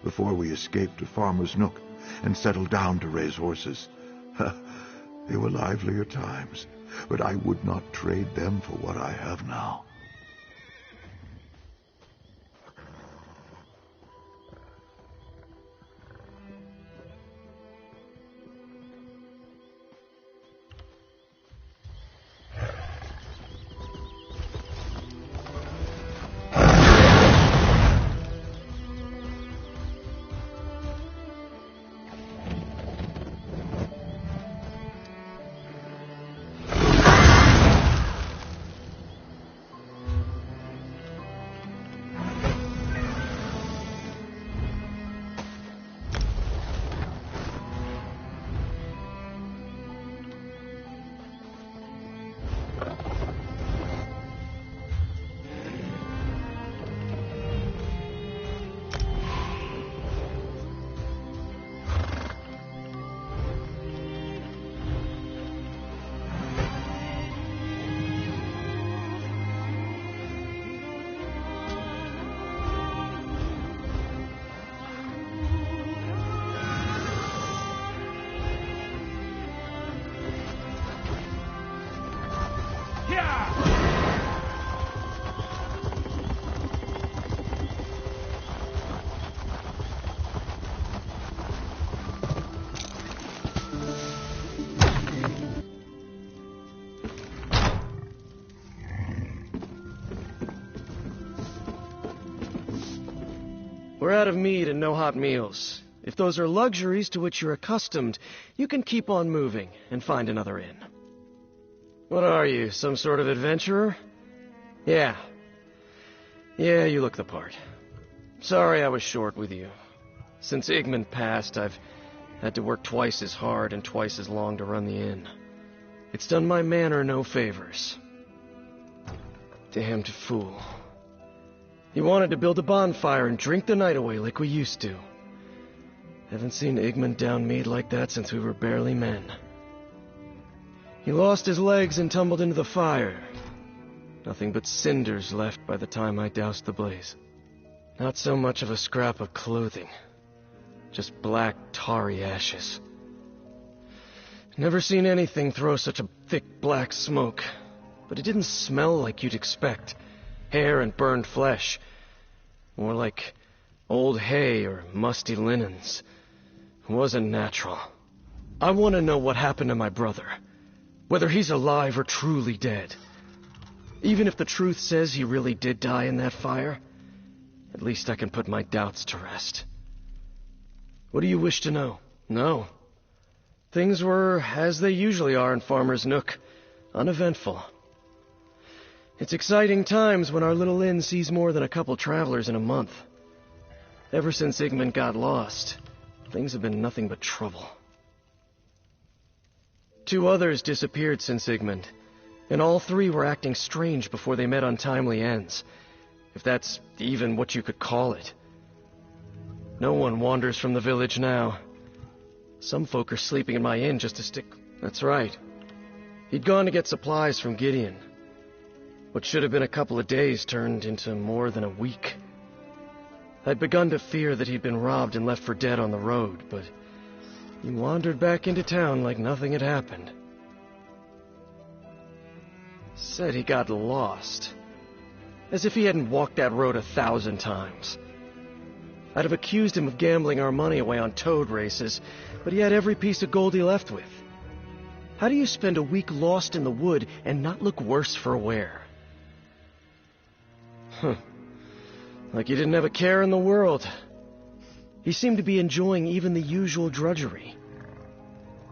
before we escaped to Farmer's Nook and settled down to raise horses. They were livelier times, but I would not trade them for what I have now. We're out of meat and no hot meals. If those are luxuries to which you're accustomed, you can keep on moving and find another inn. What are you, some sort of adventurer? Yeah, you look the part. Sorry I was short with you. Since Igmund passed, I've had to work twice as hard and twice as long to run the inn. It's done my manor no favors. Damned fool. He wanted to build a bonfire and drink the night away like we used to. Haven't seen Igmund down meat like that since we were barely men. He lost his legs and tumbled into the fire. Nothing but cinders left by the time I doused the blaze. Not so much of a scrap of clothing. Just black, tarry ashes. Never seen anything throw such a thick black smoke. But it didn't smell like you'd expect. Hair and burned flesh. More like old hay or musty linens. It wasn't natural. I want to know what happened to my brother. Whether he's alive or truly dead. Even if the truth says he really did die in that fire, at least I can put my doubts to rest. What do you wish to know? No. Things were as they usually are in Farmer's Nook. Uneventful. It's exciting times when our little inn sees more than a couple travelers in a month. Ever since Igmund got lost, things have been nothing but trouble. 2 others disappeared since Igmund, and all 3 were acting strange before they met untimely ends, if that's even what you could call it. No one wanders from the village now. Some folk are sleeping in my inn just to stick... That's right. He'd gone to get supplies from Gideon. What should have been a couple of days turned into more than a week. I'd begun to fear that he'd been robbed and left for dead on the road, but he wandered back into town like nothing had happened. Said he got lost. As if he hadn't walked that road 1,000 times. I'd have accused him of gambling our money away on toad races, but he had every piece of gold he left with. How do you spend a week lost in the wood and not look worse for wear? Like he didn't have a care in the world. He seemed to be enjoying even the usual drudgery.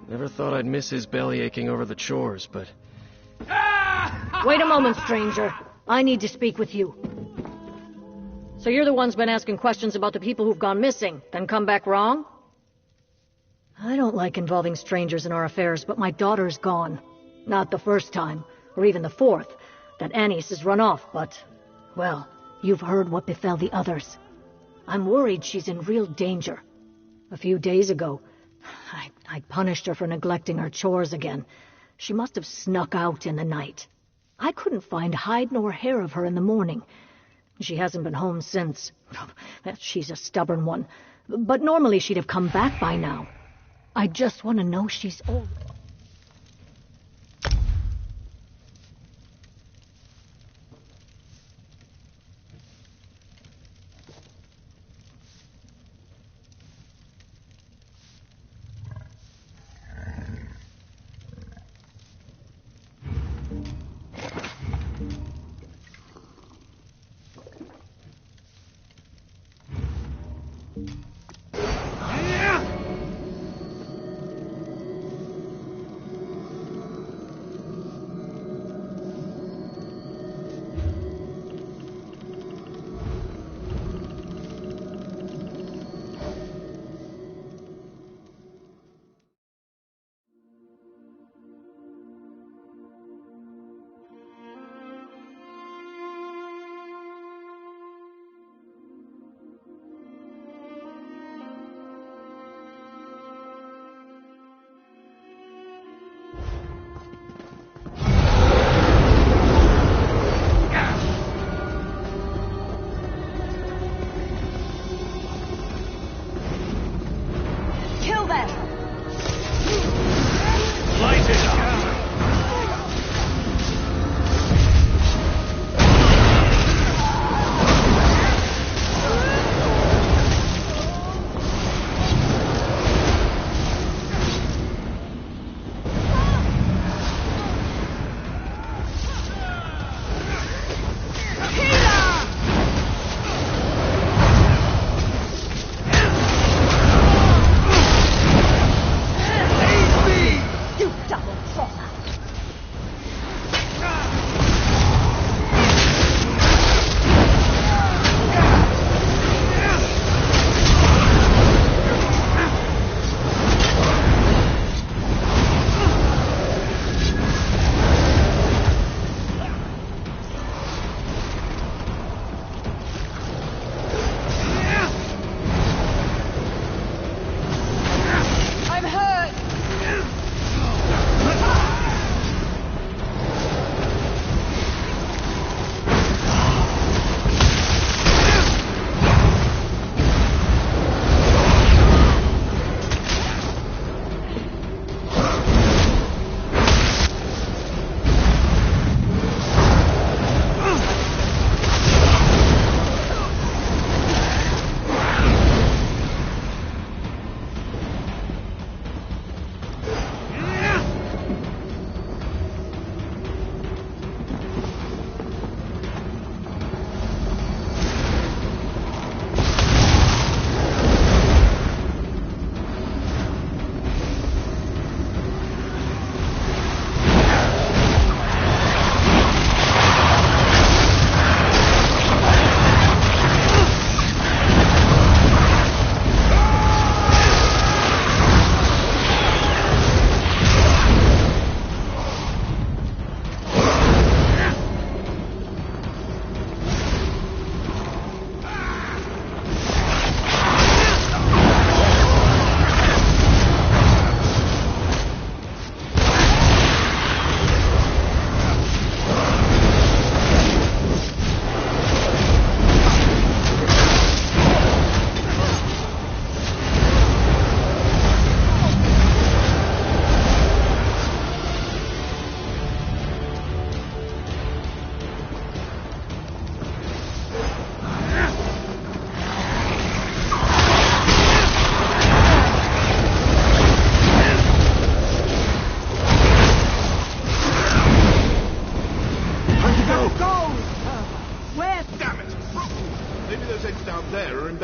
Never thought I'd miss his belly aching over the chores, but... Wait a moment, stranger. I need to speak with you. So you're the one's been asking questions about the people who've gone missing, then come back wrong? I don't like involving strangers in our affairs, but my daughter's gone. Not the first time, or even the 4th, that Annis has run off, but... Well, you've heard what befell the others. I'm worried she's in real danger. A few days ago, I punished her for neglecting her chores again. She must have snuck out in the night. I couldn't find hide nor hair of her in the morning. She hasn't been home since. She's a stubborn one. But normally she'd have come back by now. I just want to know she's old.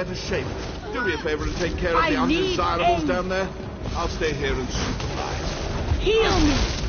better shape. Do me a favor and take care of the undesirables down there. I'll stay here and supervise. Heal me!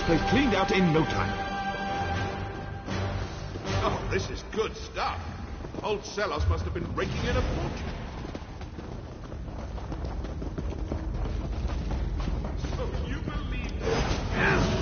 place cleaned out in no time. Oh, this is good stuff. Old Celos must have been raking in a fortune. So you believe this?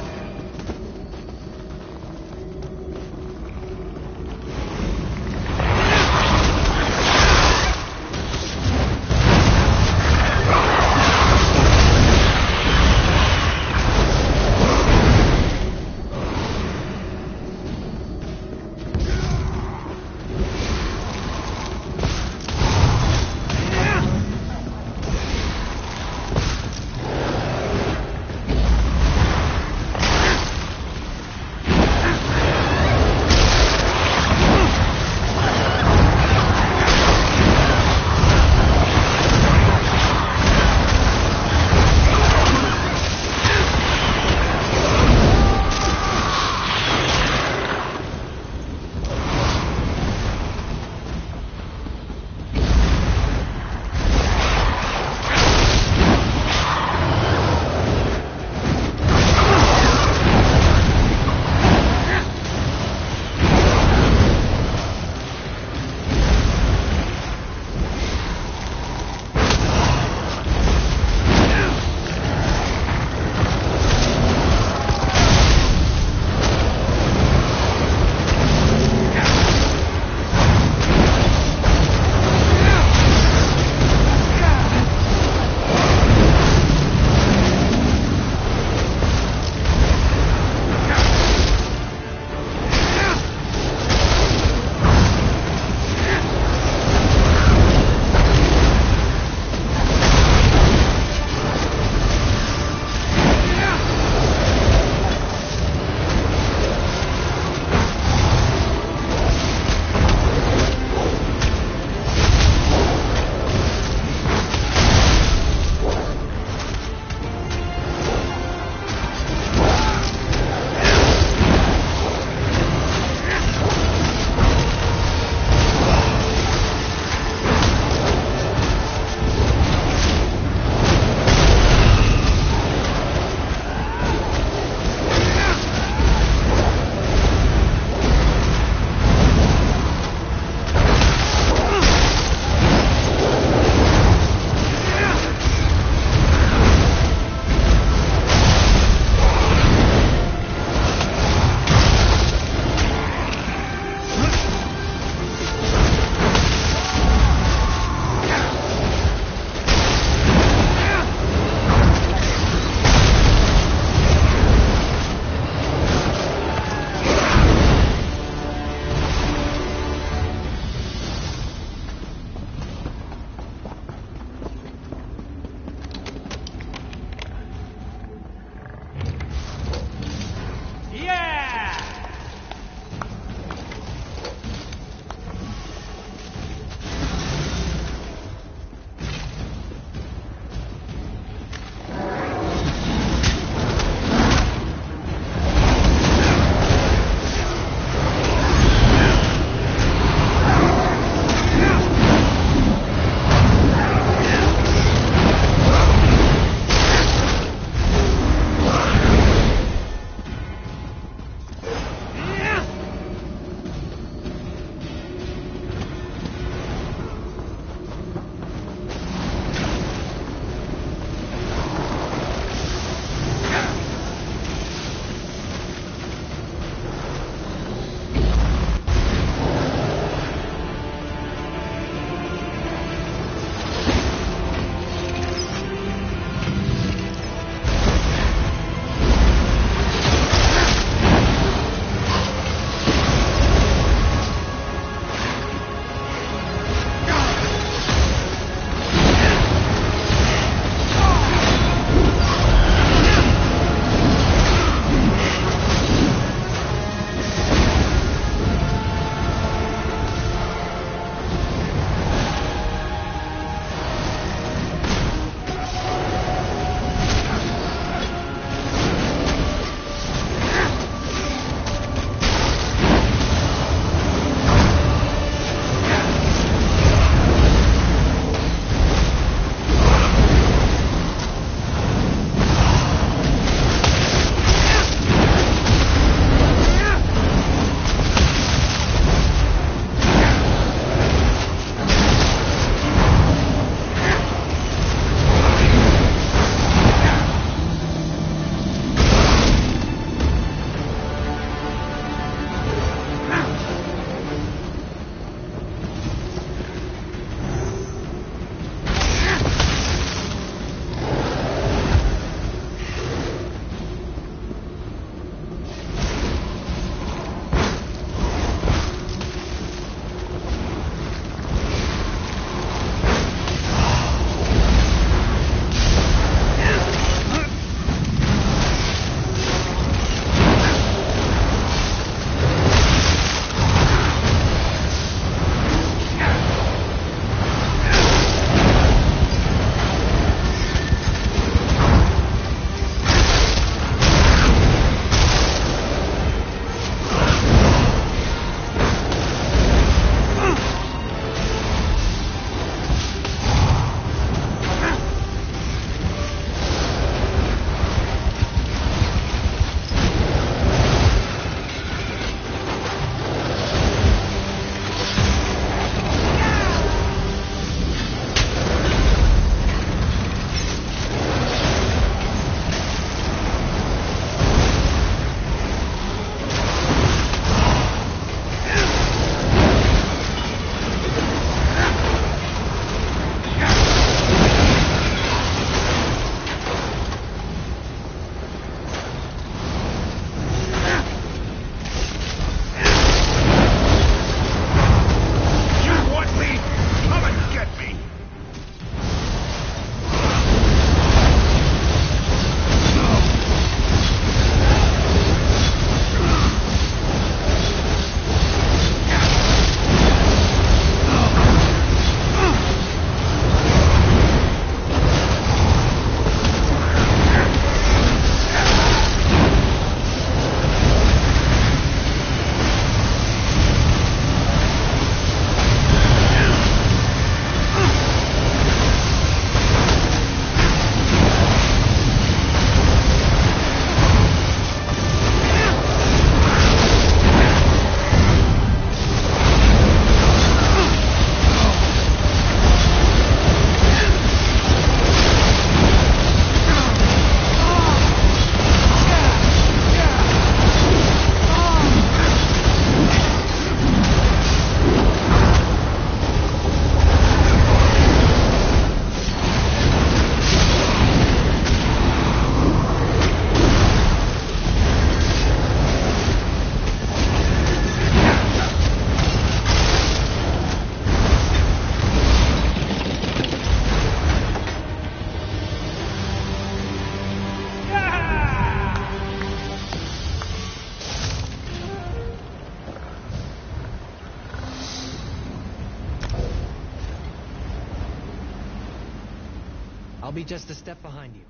I'll be just a step behind you.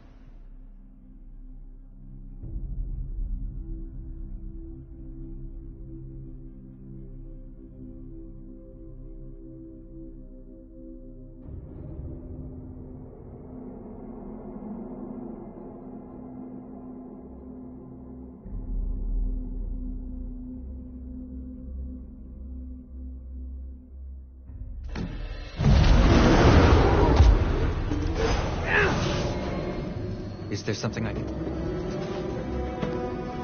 Is there something I can...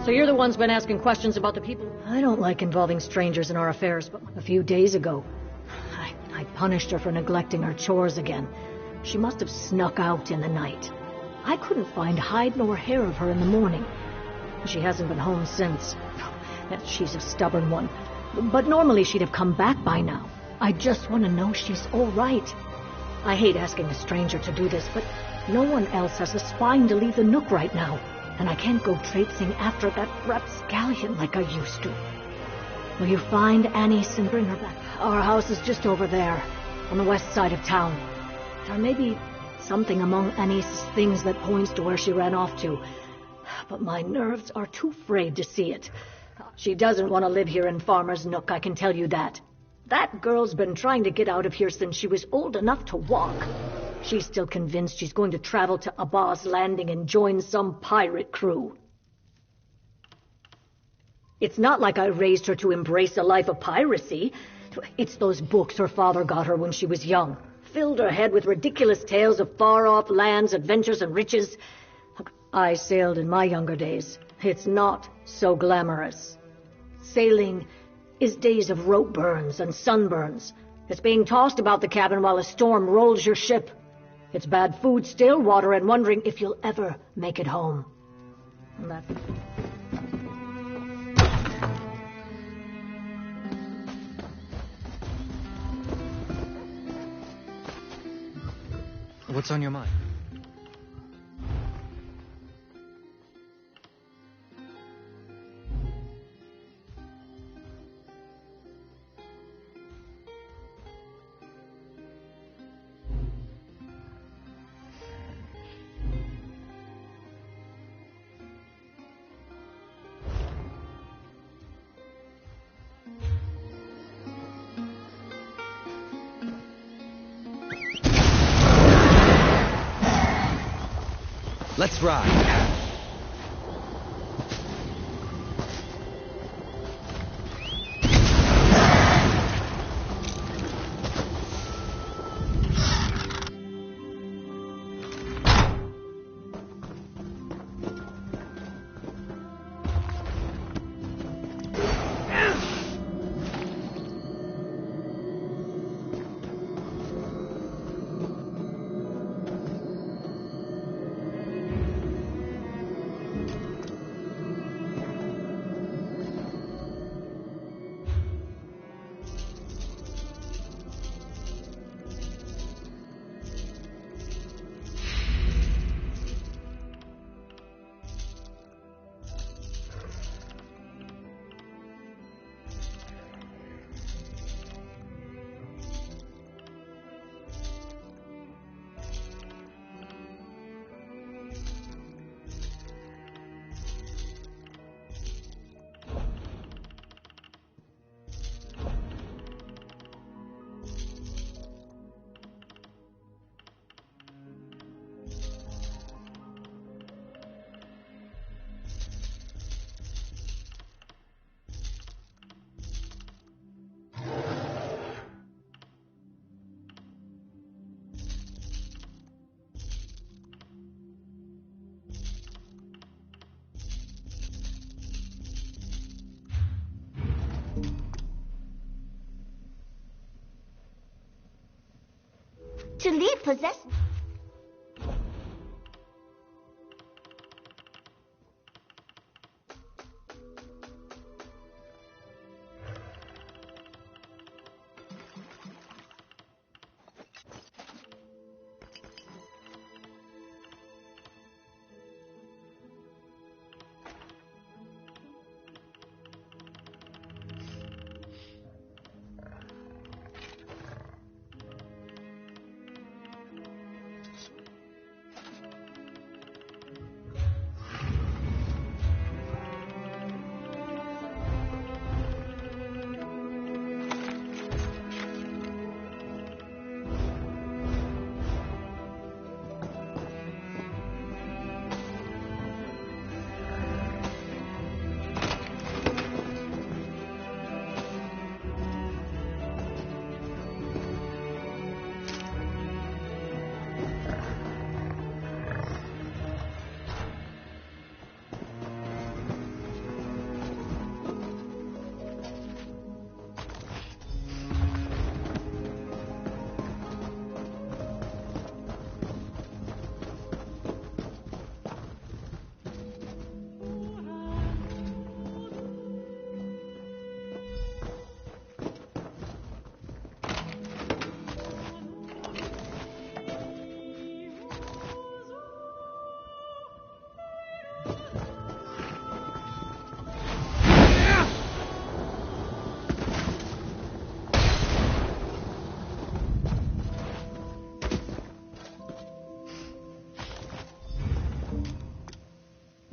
So you're the one's been asking questions about the people? I don't like involving strangers in our affairs, but a few days ago, I punished her for neglecting her chores again. She must have snuck out in the night. I couldn't find hide nor hair of her in the morning. She hasn't been home since. She's a stubborn one. But normally she'd have come back by now. I just want to know she's all right. I hate asking a stranger to do this, but no one else has the spine to leave the Nook right now. And I can't go traipsing after that rapscallion like I used to. Will you find Anise and bring her back? Our house is just over there, on the west side of town. There may be something among Anise's things that points to where she ran off to. But my nerves are too frayed to see it. She doesn't want to live here in Farmer's Nook, I can tell you that. That girl's been trying to get out of here since she was old enough to walk. She's still convinced she's going to travel to Abba's Landing and join some pirate crew. It's not like I raised her to embrace a life of piracy. It's those books her father got her when she was young. Filled her head with ridiculous tales of far-off lands, adventures, and riches. Look, I sailed in my younger days. It's not so glamorous. Sailing is days of rope burns and sunburns. It's being tossed about the cabin while a storm rolls your ship. It's bad food, stale water, and wondering if you'll ever make it home. And that... What's on your mind? Let's ride. To leave possess...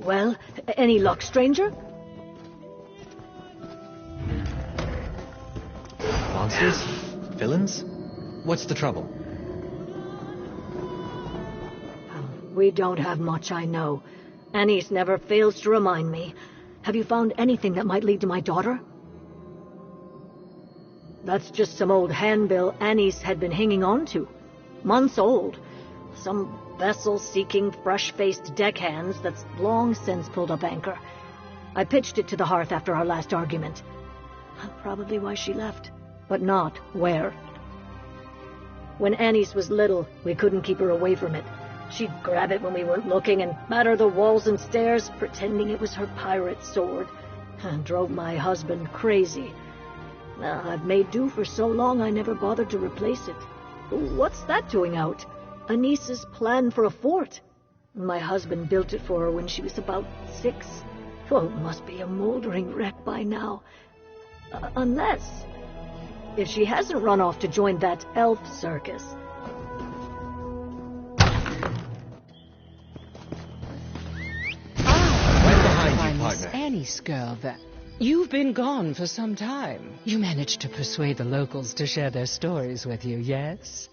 Well, any luck, stranger? Monsters? Villains? What's the trouble? We don't have much, I know. Anise never fails to remind me. Have you found anything that might lead to my daughter? That's just some old handbill Anise had been hanging on to. Months old. Some vessel seeking fresh-faced deckhands that's long since pulled up anchor. I pitched it to the hearth after our last argument. Probably why she left, but not where. When Anise was little, we couldn't keep her away from it. She'd grab it when we weren't looking and batter the walls and stairs, pretending it was her pirate sword. And drove my husband crazy. I've made do for so long I never bothered to replace it. What's that doing out? Anice's plan for a fort. My husband built it for her when she was about 6. Oh, it must be a moldering wreck by now. Unless... if she hasn't run off to join that elf circus. Miss Annie's girl, that... You've been gone for some time. You managed to persuade the locals to share their stories with you, yes?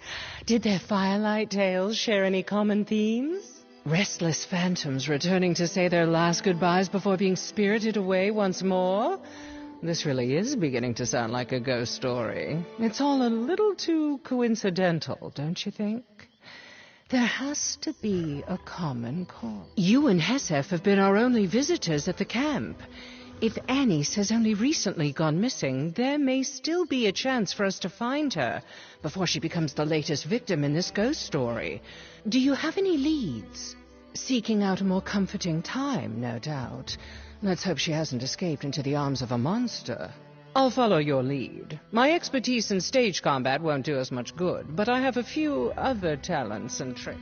Did their firelight tales share any common themes? Restless phantoms returning to say their last goodbyes before being spirited away once more? This really is beginning to sound like a ghost story. It's all a little too coincidental, don't you think? There has to be a common cause. You and Hesef have been our only visitors at the camp. If Anise has only recently gone missing, there may still be a chance for us to find her before she becomes the latest victim in this ghost story. Do you have any leads? Seeking out a more comforting time, no doubt. Let's hope she hasn't escaped into the arms of a monster. I'll follow your lead. My expertise in stage combat won't do us much good, but I have a few other talents and tricks.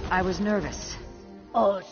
I was nervous. Oh,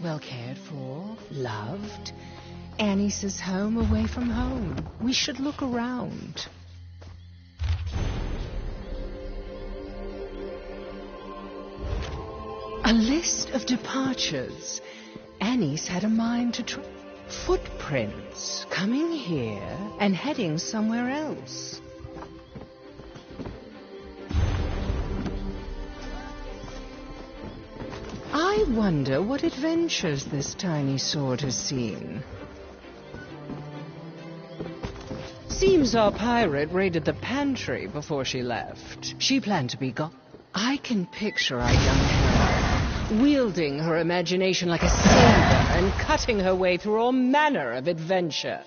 well cared for, loved. Annie's is home away from home. We should look around. A list of departures. Annie's had a mind to try. Footprints coming here and heading somewhere else. I wonder what adventures this tiny sword has seen. Seems our pirate raided the pantry before she left. She planned to be gone. I can picture our young hero wielding her imagination like a saber and cutting her way through all manner of adventure.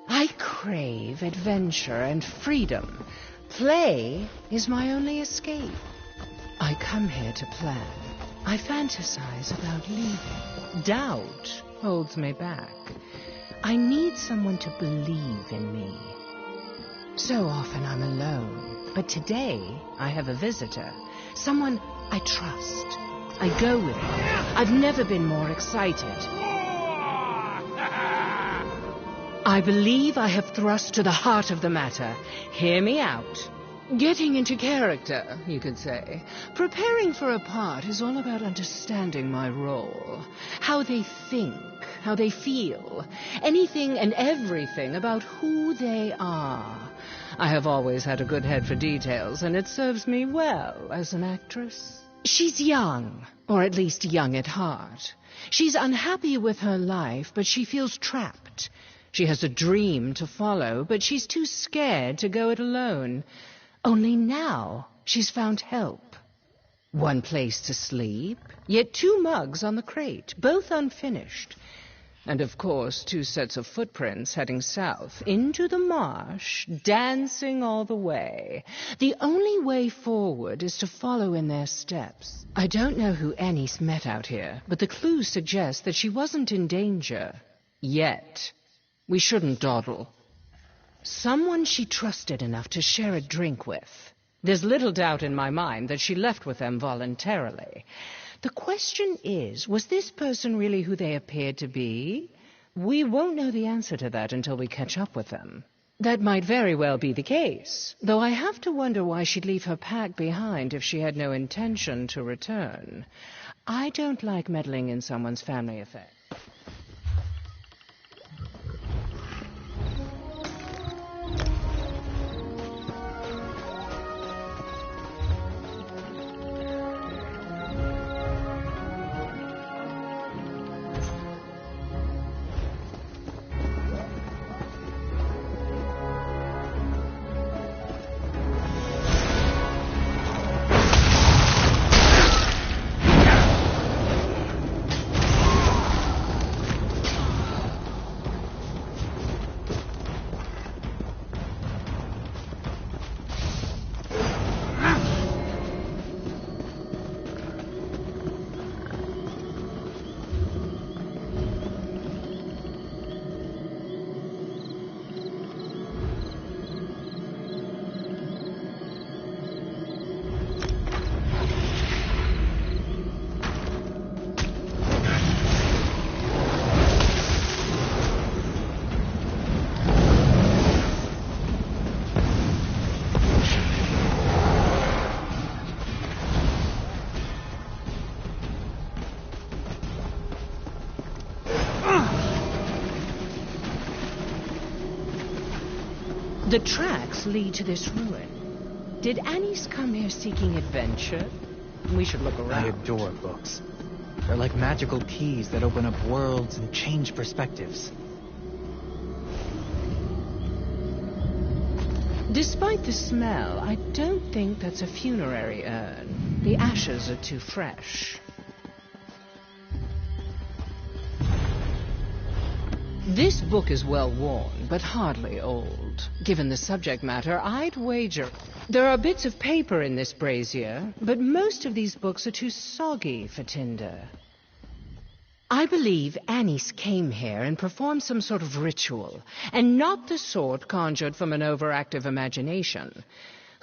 I crave adventure and freedom. Play is my only escape. I come here to plan. I fantasize about leaving. Doubt holds me back. I need someone to believe in me. So often I'm alone, but today I have a visitor. Someone I trust. I go with her. I've never been more excited. I believe I have thrust to the heart of the matter. Hear me out. Getting into character, you could say. Preparing for a part is all about understanding my role. How they think, how they feel. Anything and everything about who they are. I have always had a good head for details, and it serves me well as an actress. She's young, or at least young at heart. She's unhappy with her life, but she feels trapped. She has a dream to follow, but she's too scared to go it alone. Only now she's found help. One place to sleep, yet 2 mugs on the crate, both unfinished. And of course, 2 sets of footprints heading south into the marsh, dancing all the way. The only way forward is to follow in their steps. I don't know who Annie's met out here, but the clues suggest that she wasn't in danger. Yet. We shouldn't dawdle. Someone she trusted enough to share a drink with. There's little doubt in my mind that she left with them voluntarily. The question is, was this person really who they appeared to be? We won't know the answer to that until we catch up with them. That might very well be the case, though I have to wonder why she'd leave her pack behind if she had no intention to return. I don't like meddling in someone's family affairs. The tracks lead to this ruin. Did Annie's come here seeking adventure? We should look around. I adore books. They're like magical keys that open up worlds and change perspectives. Despite the smell, I don't think that's a funerary urn. The ashes are too fresh. This book is well worn, but hardly old. Given the subject matter, I'd wager. There are bits of paper in this brazier, but most of these books are too soggy for tinder. I believe Annie's came here and performed some sort of ritual, and not the sort conjured from an overactive imagination.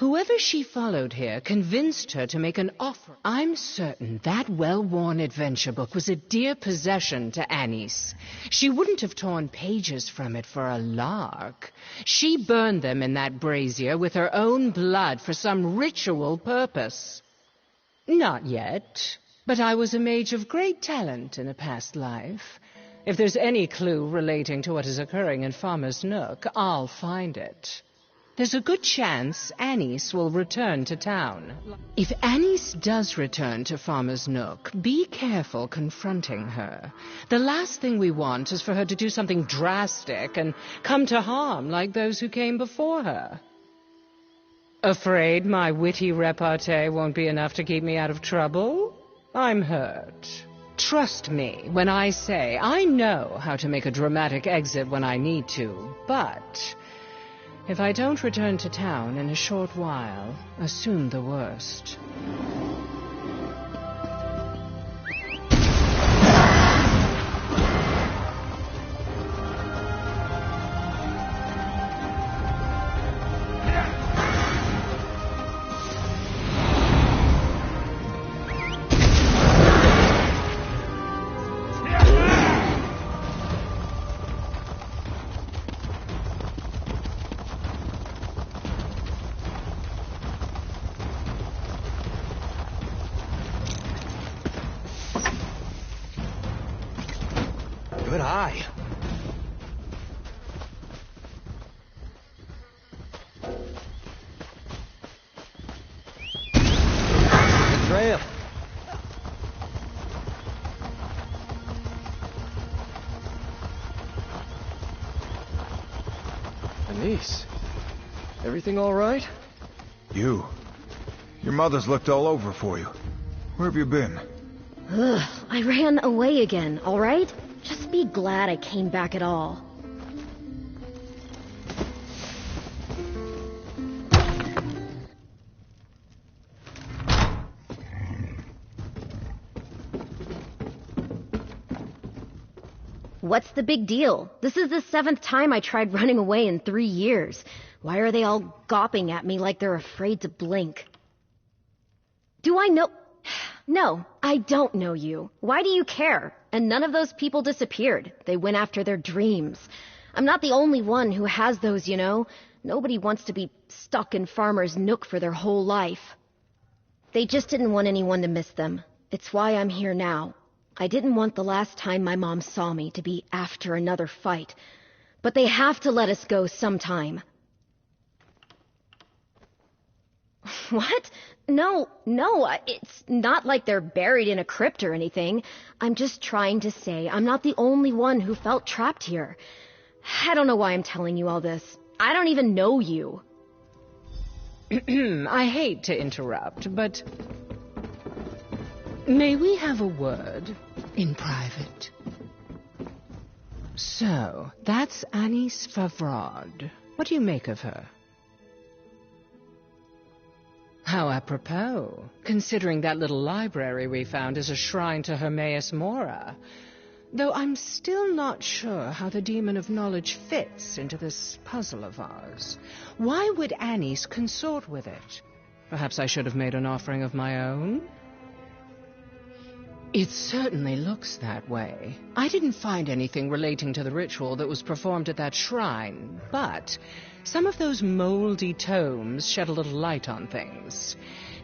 Whoever she followed here convinced her to make an offer. I'm certain that well-worn adventure book was a dear possession to Anise. She wouldn't have torn pages from it for a lark. She burned them in that brazier with her own blood for some ritual purpose. Not yet, but I was a mage of great talent in a past life. If there's any clue relating to what is occurring in Farmer's Nook, I'll find it. There's a good chance Anise will return to town. If Anise does return to Farmer's Nook, be careful confronting her. The last thing we want is for her to do something drastic and come to harm like those who came before her. Afraid my witty repartee won't be enough to keep me out of trouble? I'm hurt. Trust me when I say I know how to make a dramatic exit when I need to, but if I don't return to town in a short while, assume the worst. Good eye. Good trail. Anise, everything all right? You. Your mother's looked all over for you. Where have you been? Ugh, I ran away again, all right? Just be glad I came back at all. What's the big deal? This is the 7th time I tried running away in 3 years. Why are they all gawping at me like they're afraid to blink? Do I know... No, I don't know you. Why do you care? And none of those people disappeared. They went after their dreams. I'm not the only one who has those, you know. Nobody wants to be stuck in Farmer's Nook for their whole life. They just didn't want anyone to miss them. It's why I'm here now. I didn't want the last time my mom saw me to be after another fight. But they have to let us go sometime. What? No, it's not like they're buried in a crypt or anything. I'm just trying to say I'm not the only one who felt trapped here. I don't know why I'm telling you all this. I don't even know you. I hate to interrupt, but... may we have a word in private? So, that's Anise Favrod. What do you make of her? How apropos, considering that little library we found is a shrine to Hermaeus Mora. Though I'm still not sure how the Demon of Knowledge fits into this puzzle of ours. Why would Anise consort with it? Perhaps I should have made an offering of my own? It certainly looks that way. I didn't find anything relating to the ritual that was performed at that shrine, but some of those moldy tomes shed a little light on things.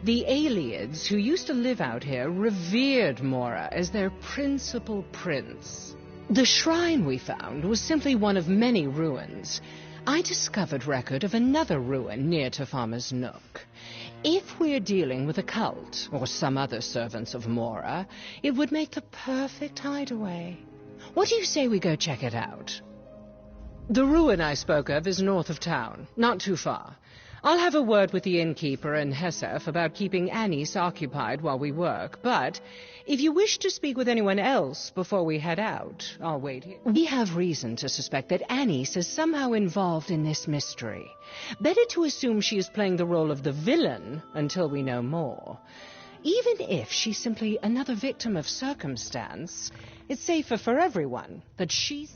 The Aliads who used to live out here revered Mora as their principal prince. The shrine we found was simply one of many ruins. I discovered record of another ruin near to Farmer's Nook. If we're dealing with a cult, or some other servants of Mora, it would make the perfect hideaway. What do you say we go check it out? The ruin I spoke of is north of town, not too far. I'll have a word with the innkeeper and Hesef about keeping Anise occupied while we work, but if you wish to speak with anyone else before we head out, I'll wait here. We have reason to suspect that Anise is somehow involved in this mystery. Better to assume she is playing the role of the villain until we know more. Even if she's simply another victim of circumstance, it's safer for everyone that she's...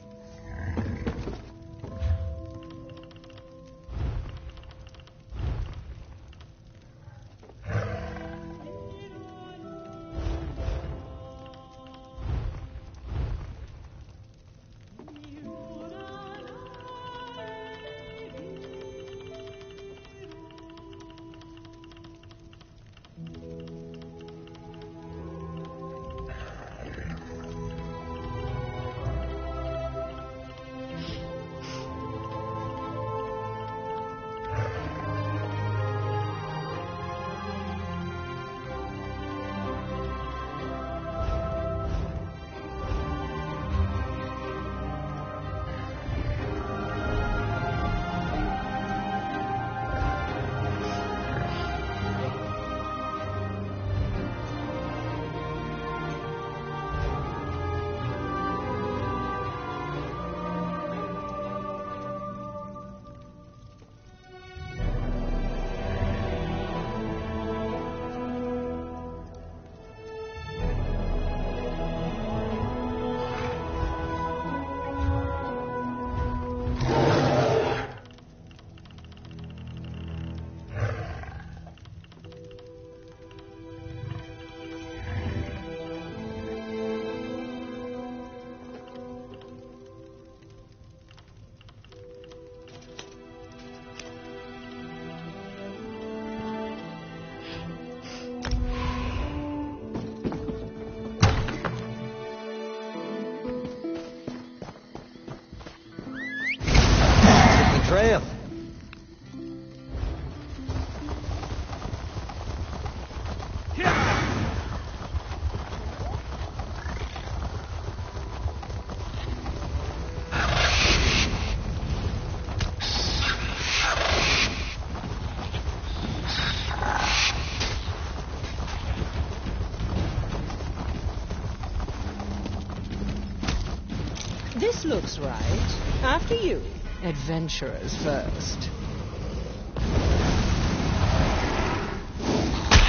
This looks right. After you. Adventurers first.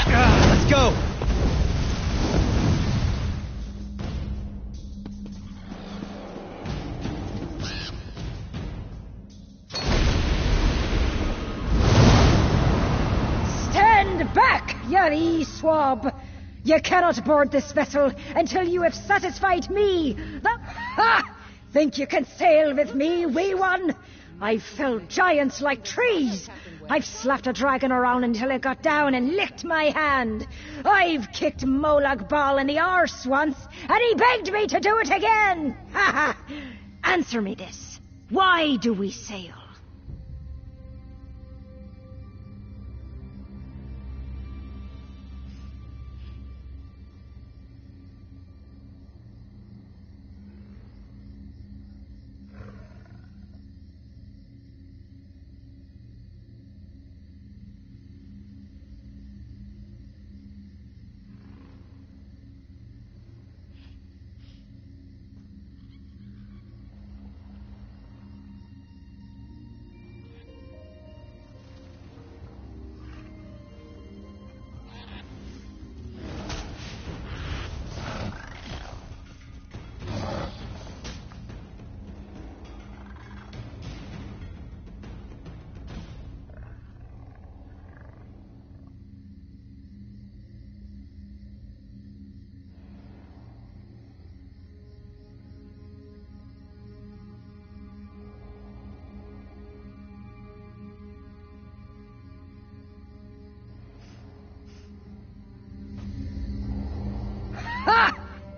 Let's go! Stand back, you swab! You cannot board this vessel until you have satisfied me. Think you can sail with me, wee one? I've felled giants like trees. I've slapped a dragon around until it got down and licked my hand. I've kicked Molag Bal in the arse once, and he begged me to do it again. Answer me this. Why do we sail?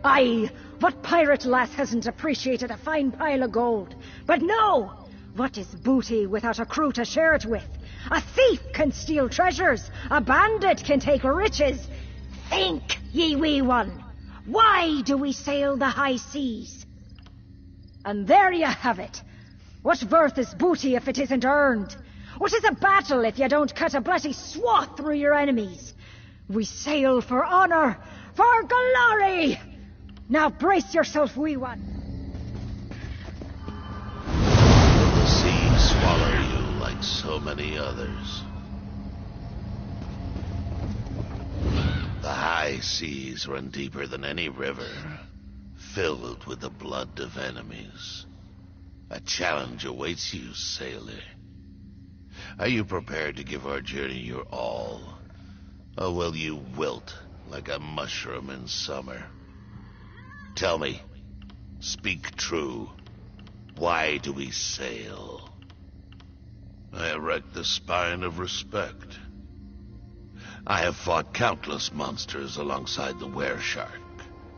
Aye, what pirate lass hasn't appreciated a fine pile of gold? But no! What is booty without a crew to share it with? A thief can steal treasures. A bandit can take riches. Think, ye wee one. Why do we sail the high seas? And there you have it. What worth is booty if it isn't earned? What is a battle if you don't cut a bloody swath through your enemies? We sail for honor, for glory! Now brace yourself, wee one. Will the sea swallow you like so many others? The high seas run deeper than any river, filled with the blood of enemies. A challenge awaits you, sailor. Are you prepared to give our journey your all? Or will you wilt like a mushroom in summer? Tell me, speak true. Why do we sail? I erect the spine of respect. I have fought countless monsters alongside the were-shark,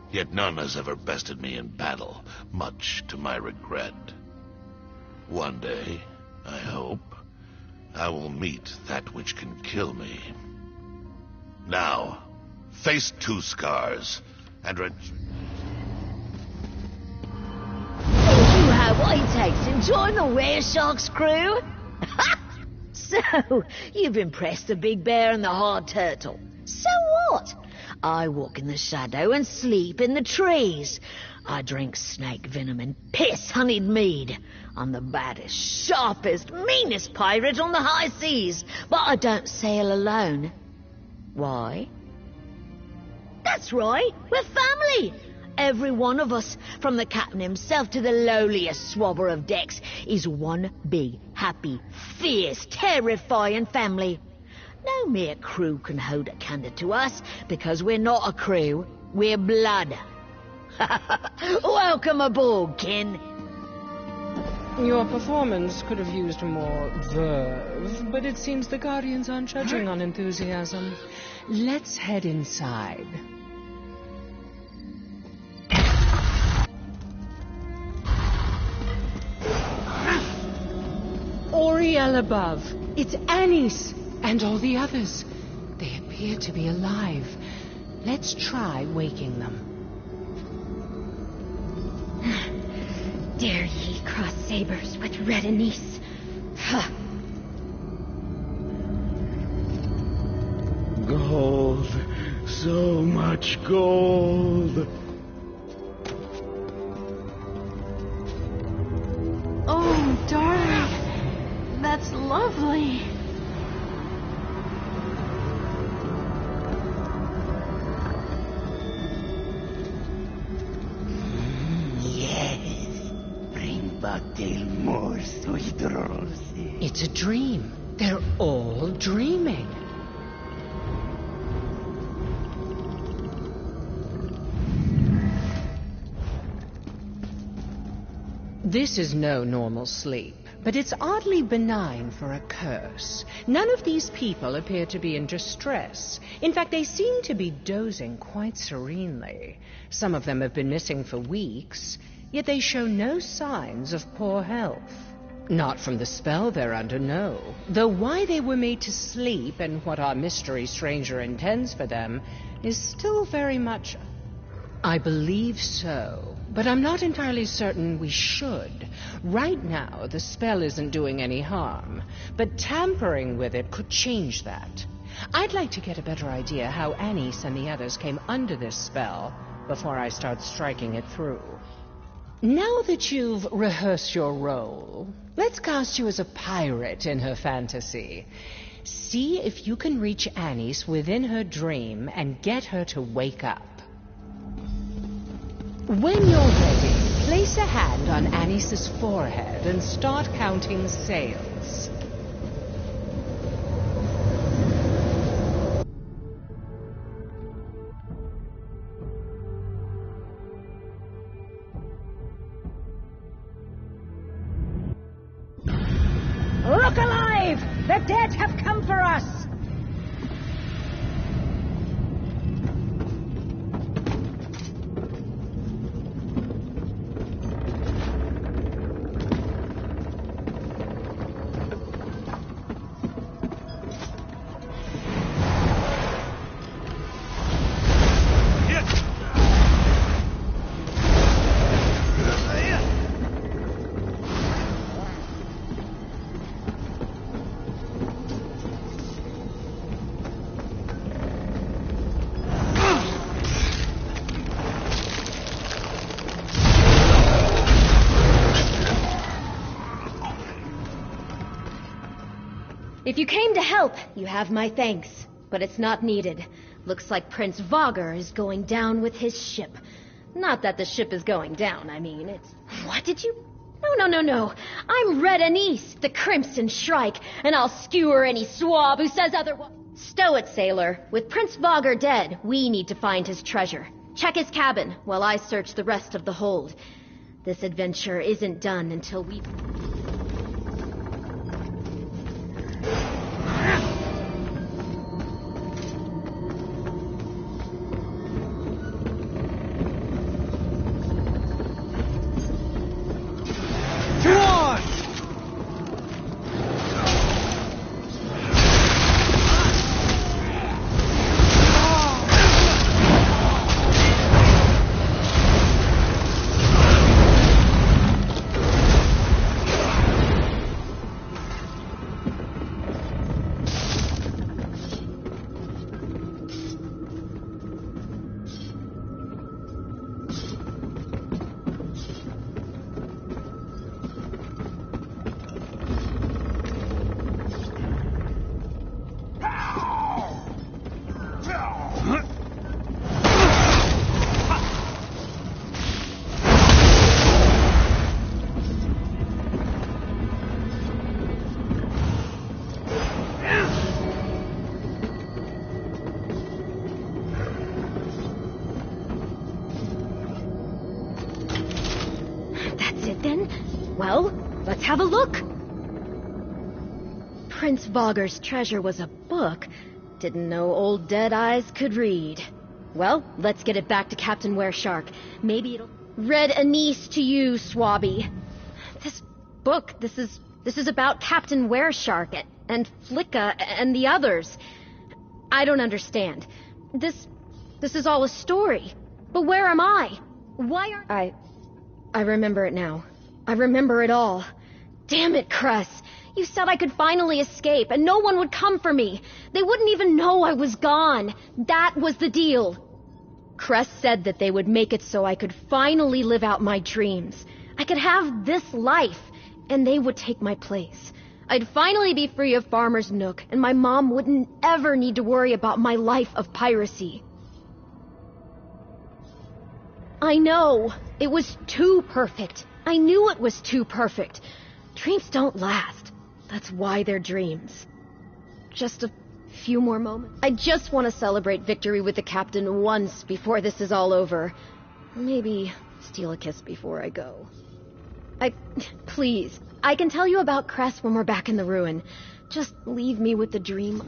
yet none has ever bested me in battle, much to my regret. One day, I hope, I will meet that which can kill me. Now, face two scars, and You have what it takes to join the were-shark's crew? So, you've impressed the big bear and the hard turtle. So what? I walk in the shadow and sleep in the trees. I drink snake venom and piss-honeyed mead. I'm the baddest, sharpest, meanest pirate on the high seas. But I don't sail alone. Why? That's right, we're family. Every one of us, from the captain himself to the lowliest swabber of decks, is one big, happy, fierce, terrifying family. No mere crew can hold a candle to us, because we're not a crew, we're blood. Welcome aboard, kin. Your performance could have used more verve, but it seems the Guardians aren't judging on enthusiasm. Let's head inside. Oriel above. It's Anis and all the others. They appear to be alive. Let's try waking them. Dare ye cross sabers with Red Anise? Gold. So much gold. It's a dream. They're all dreaming. This is no normal sleep, but it's oddly benign for a curse. None of these people appear to be in distress. In fact, they seem to be dozing quite serenely. Some of them have been missing for weeks, yet they show no signs of poor health. Not from the spell they're under, no. Though why they were made to sleep and what our mystery stranger intends for them is still very much... I believe so, but I'm not entirely certain we should. Right now, the spell isn't doing any harm, but tampering with it could change that. I'd like to get a better idea how Anise and the others came under this spell before I start striking it through. Now that you've rehearsed your role, let's cast you as a pirate in her fantasy. See if you can reach Anise within her dream and get her to wake up. When you're ready, place a hand on Anice's forehead and start counting sails. Look alive! The dead have come for us! If you came to help, you have my thanks. But it's not needed. Looks like Prince Vogger is going down with his ship. Not that the ship is going down, I mean, it's... What did you... No. I'm Red Anise, the Crimson Shrike, and I'll skewer any swab who says otherwise. Stow it, sailor. With Prince Vogger dead, we need to find his treasure. Check his cabin, while I search the rest of the hold. This adventure isn't done until we... Well, let's have a look. Prince Vogger's treasure was a book. Didn't know old Dead Eyes could read. Well, let's get it back to Captain Wereshark. Maybe it'll... Red Anise to you, Swabby. This book, this is about Captain Wereshark and Flicka and the others. I don't understand. This is all a story. But where am I? Why aren't... I remember it now. I remember it all. Damn it, Cress. You said I could finally escape, and no one would come for me. They wouldn't even know I was gone. That was the deal. Cress said that they would make it so I could finally live out my dreams. I could have this life, and they would take my place. I'd finally be free of Farmer's Nook, and my mom wouldn't ever need to worry about my life of piracy. I know. It was too perfect. I knew it was too perfect. Dreams don't last. That's why they're dreams. Just a few more moments. I just want to celebrate victory with the captain once before this is all over. Maybe steal a kiss before I go. Please, I can tell you about Cress when we're back in the ruin. Just leave me with the dream.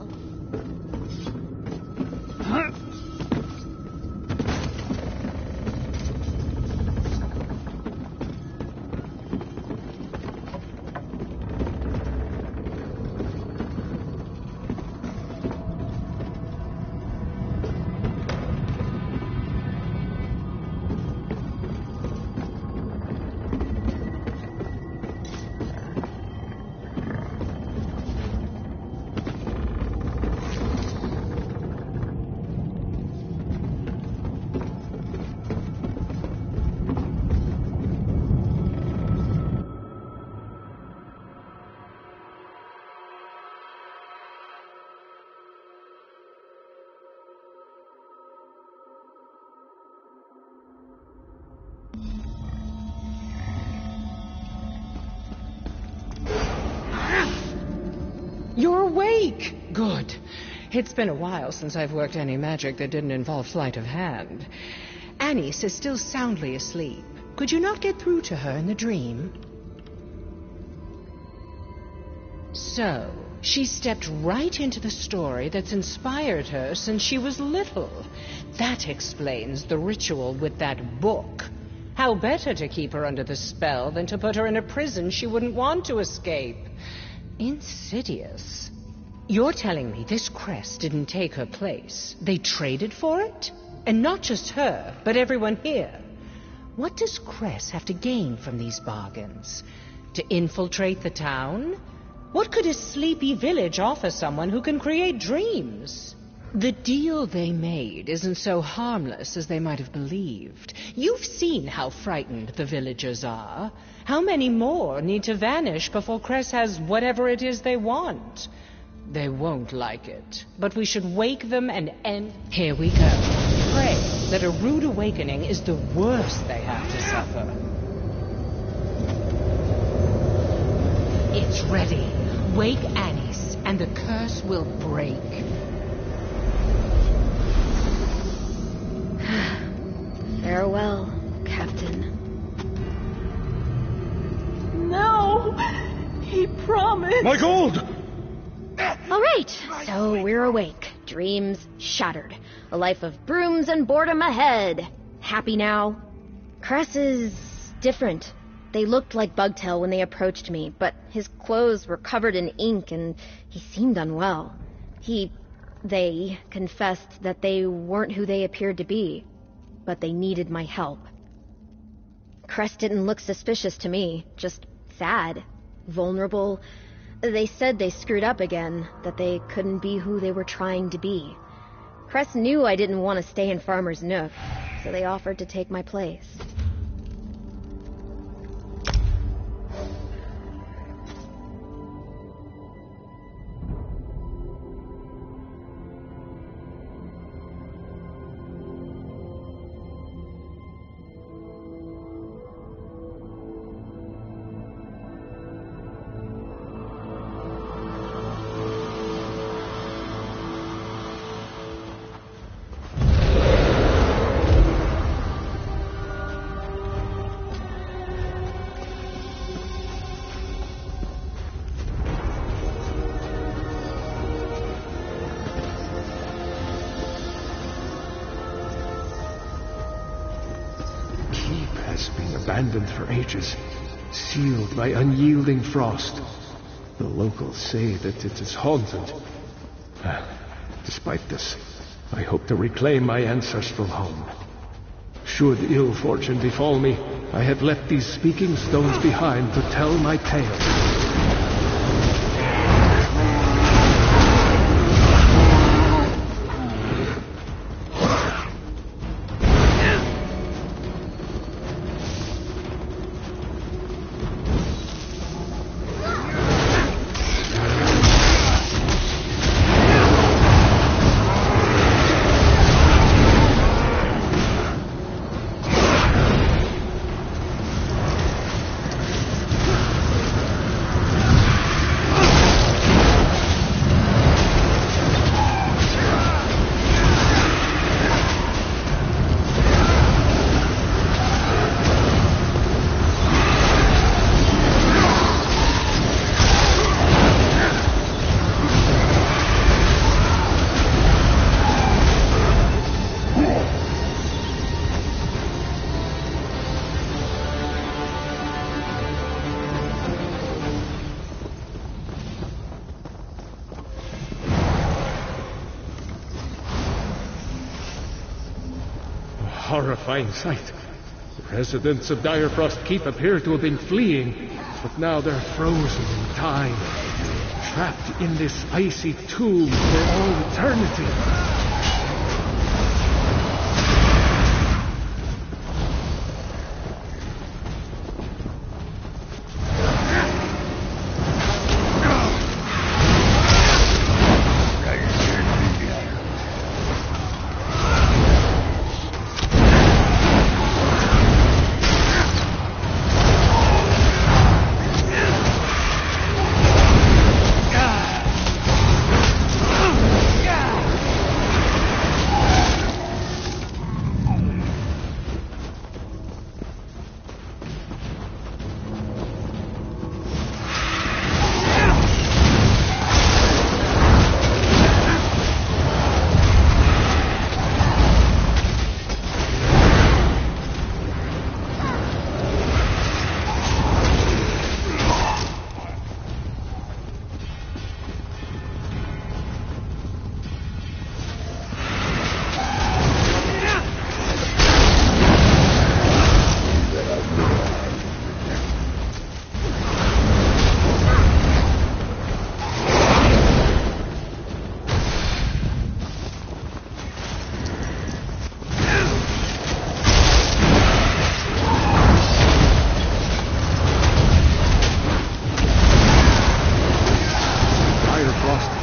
You're awake! Good. It's been a while since I've worked any magic that didn't involve sleight of hand. Anise is still soundly asleep. Could you not get through to her in the dream? So, she stepped right into the story that's inspired her since she was little. That explains the ritual with that book. How better to keep her under the spell than to put her in a prison she wouldn't want to escape? Insidious. You're telling me this Cress didn't take her place. They traded for it? And not just her, but everyone here. What does Cress have to gain from these bargains? To infiltrate the town? What could a sleepy village offer someone who can create dreams? The deal they made isn't so harmless as they might have believed. You've seen how frightened the villagers are. How many more need to vanish before Cress has whatever it is they want? They won't like it, but we should wake them and end... Here we go. Pray that a rude awakening is the worst they have to suffer. It's ready. Wake Anise, and the curse will break. Farewell, Captain. No! He promised! My gold! All right, so we're awake. Dreams shattered. A life of brooms and boredom ahead. Happy now? Cress is different. They looked like Bugtail when they approached me, but his clothes were covered in ink and he seemed unwell. They confessed that they weren't who they appeared to be, but they needed my help. Cress didn't look suspicious to me, just sad, vulnerable. They said they screwed up again, that they couldn't be who they were trying to be. Cress knew I didn't want to stay in Farmer's Nook, so they offered to take my place. Abandoned for ages, sealed by unyielding frost. The locals say that it is haunted. Despite this, I hope to reclaim my ancestral home. Should ill fortune befall me, I have left these speaking stones behind to tell my tale. horrifying sight. The residents of Direfrost Keep appear to have been fleeing, but now they're frozen in time, trapped in this icy tomb for all eternity.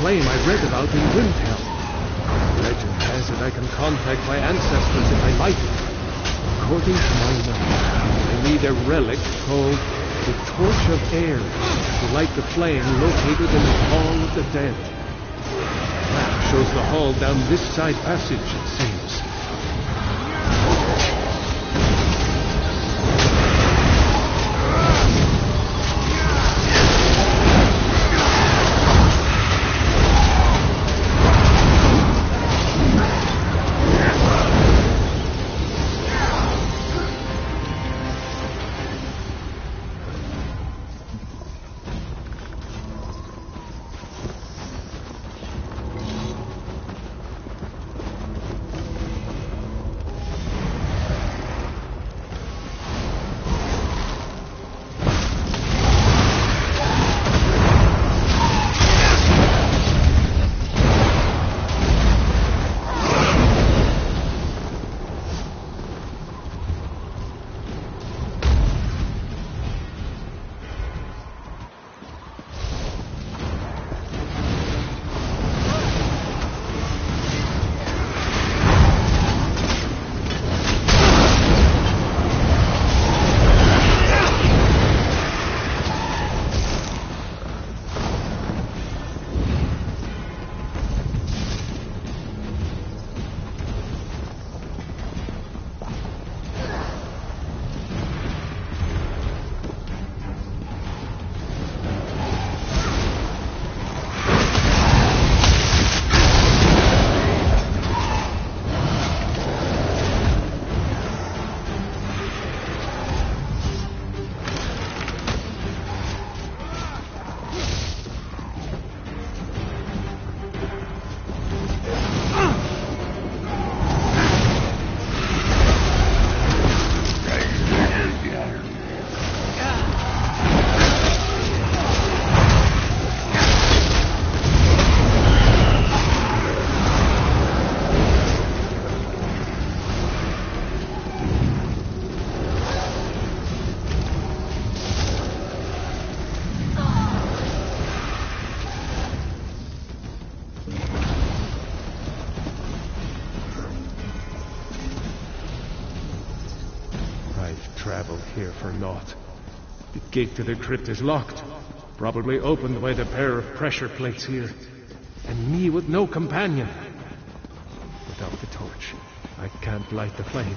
I read about in Windhelm. Legend has it I can contact my ancestors if I like it. According to my knowledge, I need a relic called the Torch of Air to light the flame located in the Hall of the Dead. The map shows the hall down this side passage, it seems. Traveled here for naught. The gate to the crypt is locked, probably opened by the pair of pressure plates here. And me with no companion. Without the torch, I can't light the flame.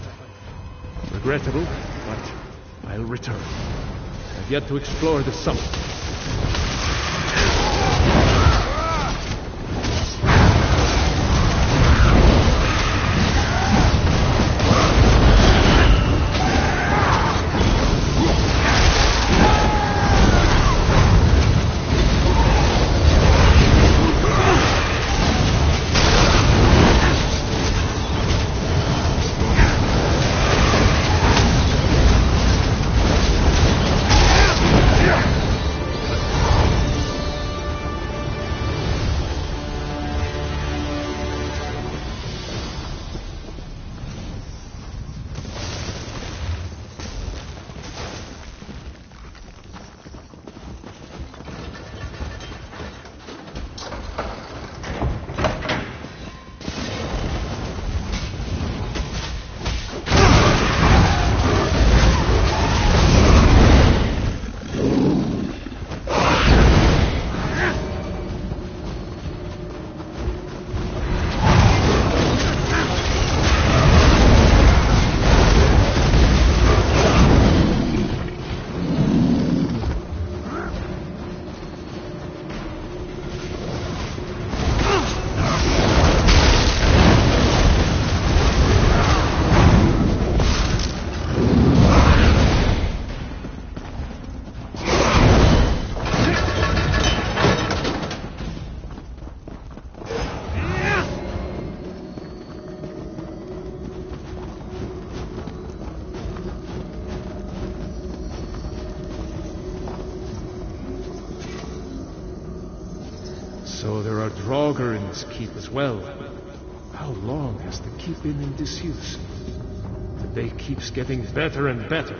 Regrettable, but I'll return. I've yet to explore the summit. So there are Draugr in this keep as well. How long has the keep been in disuse? The day keeps getting better and better.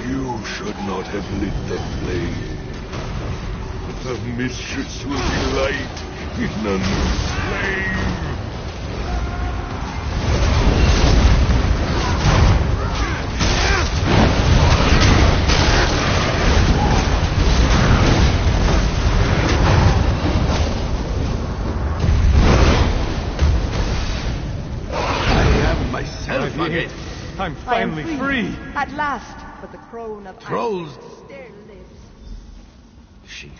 You should not have lit the flame. The mistress will delight in a new slave. I'm finally free! At last, but the crone of Trolls still lives. She...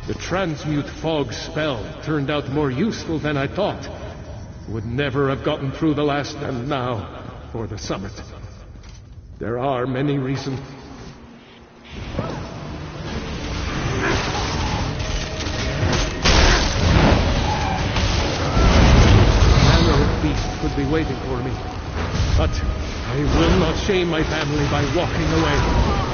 The transmute fog spell turned out more useful than I thought. Would never have gotten through the last and now for the summit. There are many reasons. would be waiting for me. But I will not shame my family by walking away.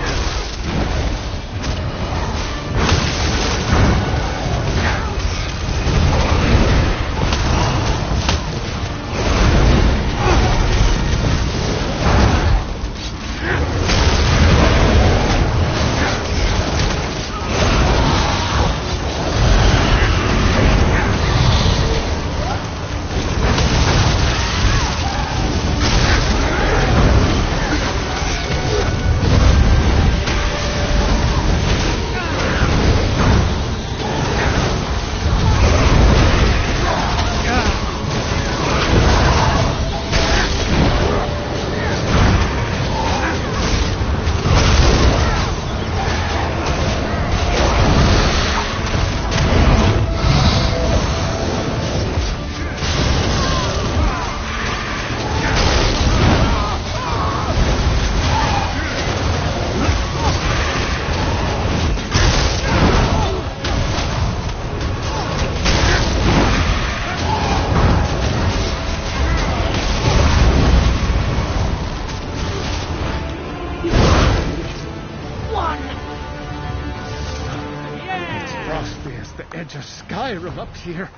Skyrim up here.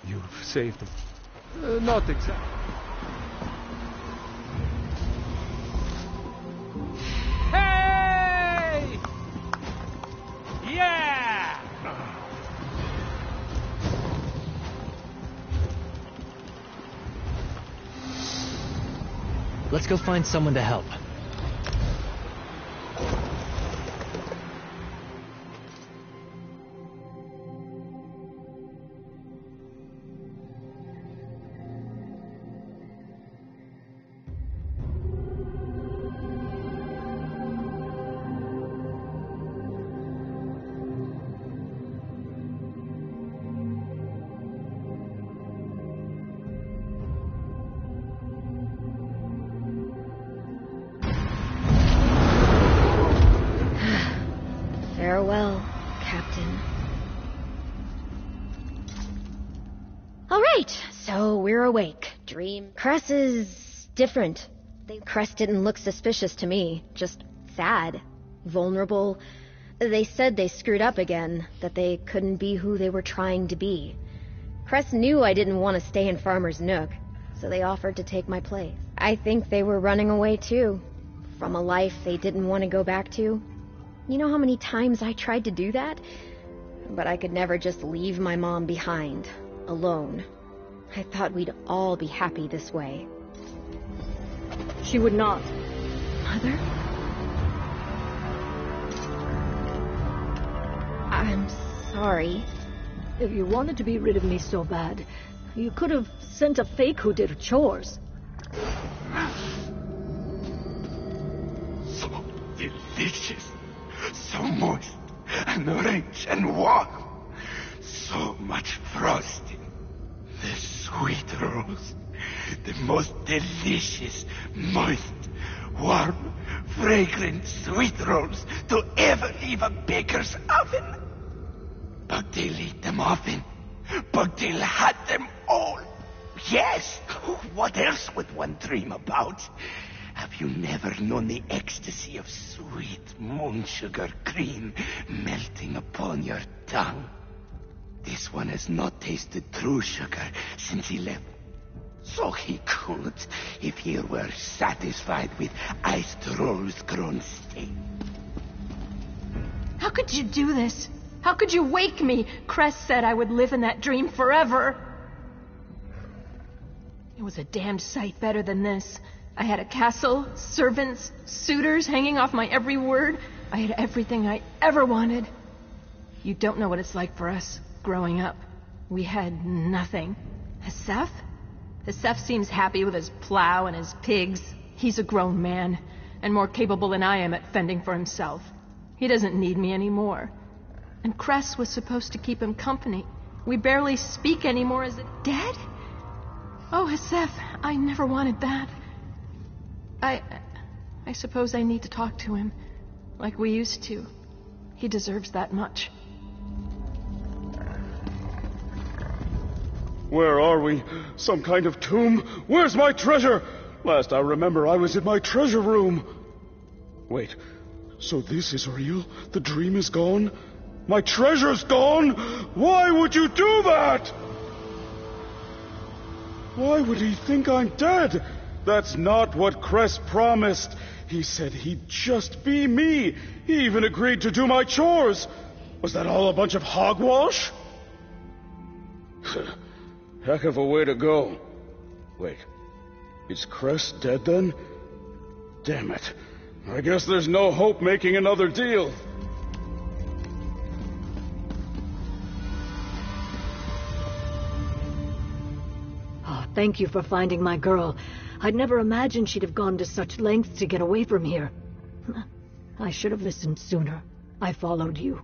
You've saved them. Not exactly. Hey! Yeah! Let's go find someone to help. Farewell, Captain. All right, so we're awake. Dream. Cress is different. Cress didn't look suspicious to me, just sad, vulnerable. They said they screwed up again, that they couldn't be who they were trying to be. Cress knew I didn't want to stay in Farmer's Nook, so they offered to take my place. I think they were running away too, from a life they didn't want to go back to. You know how many times I tried to do that? But I could never just leave my mom behind, alone. I thought we'd all be happy this way. She would not. Mother? I'm sorry. If you wanted to be rid of me so bad, you could have sent a fake who did her chores. So delicious. So moist and rich and warm. So much frosting. The sweet rolls. The most delicious, moist, warm, fragrant sweet rolls to ever leave a baker's oven. Bugtail ate them often. Bugtail had them all. Yes, what else would one dream about? Have you never known the ecstasy of sweet moon sugar cream melting upon your tongue? This one has not tasted true sugar since he left. So he could, if he were satisfied with iced rolls grown stale. How could you do this? How could you wake me? Cress said I would live in that dream forever. It was a damned sight better than this. I had a castle, servants, suitors hanging off my every word. I had everything I ever wanted. You don't know what it's like for us, growing up. We had nothing. Hesef? Hesef seems happy with his plow and his pigs. He's a grown man, and more capable than I am at fending for himself. He doesn't need me anymore. And Cress was supposed to keep him company. We barely speak anymore. Is it dead? Oh, Hesef, I never wanted that. I suppose I need to talk to him, like we used to. He deserves that much. Where are we? Some kind of tomb? Where's my treasure? Last I remember, I was in my treasure room. Wait, so this is real? The dream is gone? My treasure's gone? Why would you do that? Why would he think I'm dead? That's not what Cress promised. He said he'd just be me. He even agreed to do my chores. Was that all a bunch of hogwash? Heck of a way to go. Wait, is Cress dead then? Damn it. I guess there's no hope making another deal. Oh, thank you for finding my girl. I'd never imagined she'd have gone to such lengths to get away from here. I should have listened sooner. I followed you.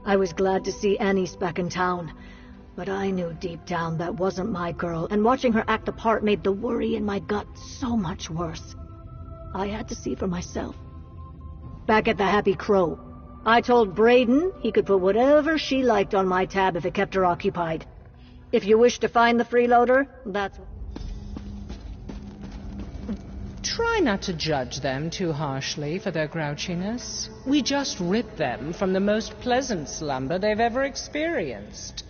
I was glad to see Annie's back in town. But I knew deep down that wasn't my girl, and watching her act the part made the worry in my gut so much worse. I had to see for myself. Back at the Happy Crow, I told Braden he could put whatever she liked on my tab if it kept her occupied. If you wish to find the freeloader, that's... Try not to judge them too harshly for their grouchiness. We just ripped them from the most pleasant slumber they've ever experienced.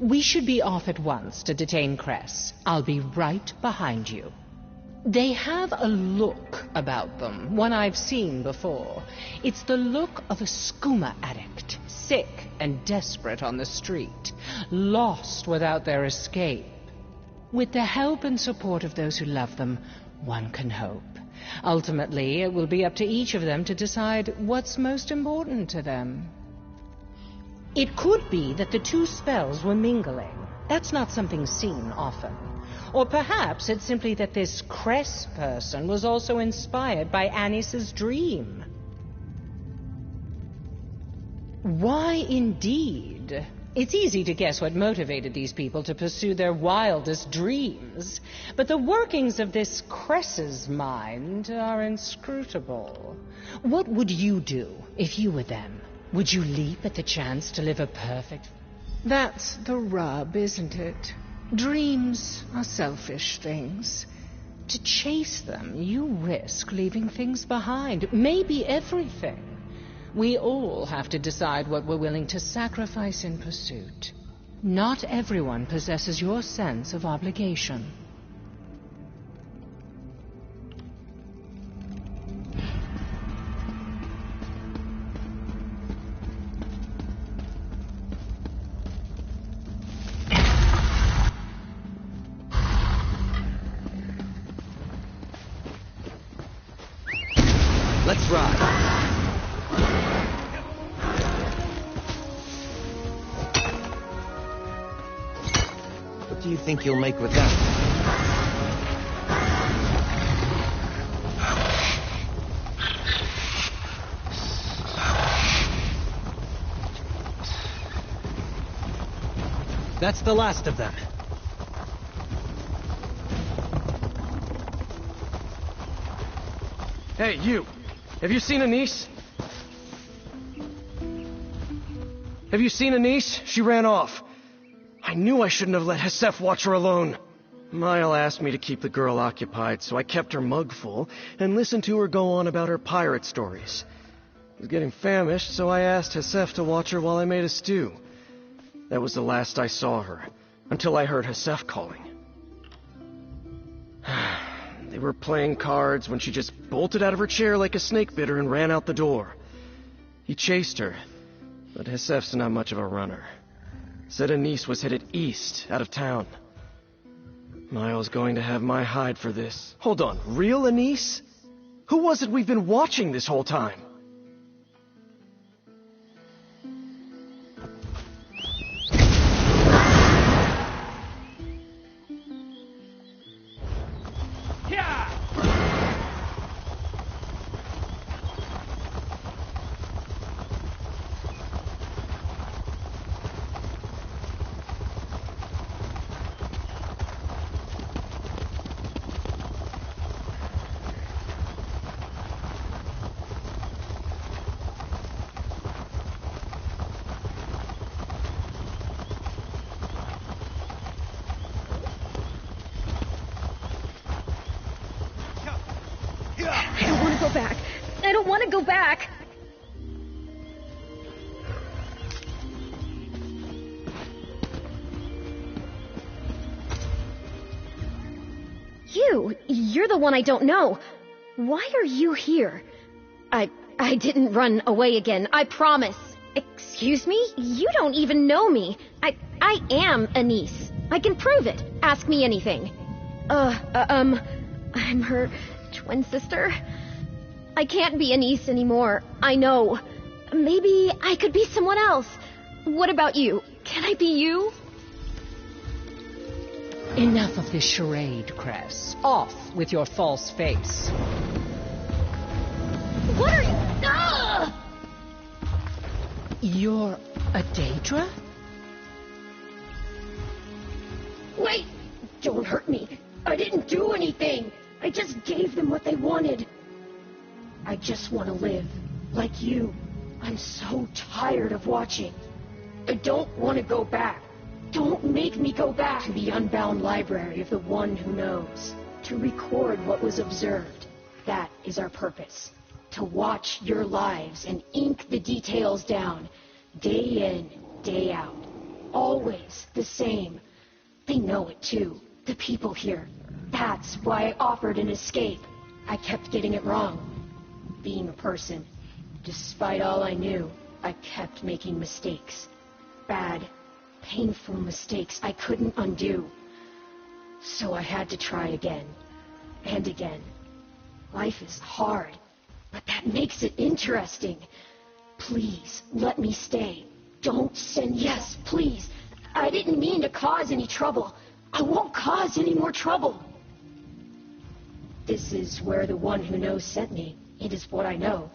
We should be off at once to detain Cress. I'll be right behind you. They have a look about them, one I've seen before. It's the look of a skooma addict, sick and desperate on the street, lost without their escape. With the help and support of those who love them, one can hope. Ultimately, it will be up to each of them to decide what's most important to them. It could be that the two spells were mingling. That's not something seen often. Or perhaps it's simply that this Cress person was also inspired by Anis's dream. Why indeed? It's easy to guess what motivated these people to pursue their wildest dreams. But the workings of this Cress's mind are inscrutable. What would you do if you were them? Would you leap at the chance to live a perfect... That's the rub, isn't it? Dreams are selfish things. To chase them, you risk leaving things behind, maybe everything. We all have to decide what we're willing to sacrifice in pursuit. Not everyone possesses your sense of obligation. Let's ride. What do you think you'll make with that? That's the last of them. Hey, you! Have you seen Anise? Have you seen Anise? She ran off. I knew I shouldn't have let Hesef watch her alone. Mile asked me to keep the girl occupied, so I kept her mug full and listened to her go on about her pirate stories. I was getting famished, so I asked Hesef to watch her while I made a stew. That was the last I saw her, until I heard Hesef calling. They were playing cards when she just bolted out of her chair like a snake bit her and ran out the door. He chased her, but Hesef's not much of a runner. Said Anise was headed east, out of town. Miles going to have my hide for this. Hold on, real Anise? Who was it we've been watching this whole time? go back. I don't want to go back. You're the one I don't know. Why are you here? I didn't run away again, I promise. Excuse me? You don't even know me. I am Anise. I can prove it. Ask me anything. I'm her twin sister. I can't be Anise anymore. I know. Maybe I could be someone else. What about you? Can I be you? Enough of this charade, Cress. Off with your false face. What are you? Ah! You're a Daedra? Wait! Don't hurt me. I didn't do anything. I just gave them what they wanted. I just want to live, like you. I'm so tired of watching. I don't want to go back. Don't make me go back to the unbound library of the one who knows. To record what was observed. That is our purpose. To watch your lives and ink the details down. Day in, day out. Always the same. They know it too. The people here. That's why I offered an escape. I kept getting it wrong. Being a person. Despite all I knew, I kept making mistakes. Bad, painful mistakes I couldn't undo. So I had to try again. And again. Life is hard, but that makes it interesting. Please, let me stay. Don't send... Yes, please. I didn't mean to cause any trouble. I won't cause any more trouble. This is where the one who knows sent me. It is what I know.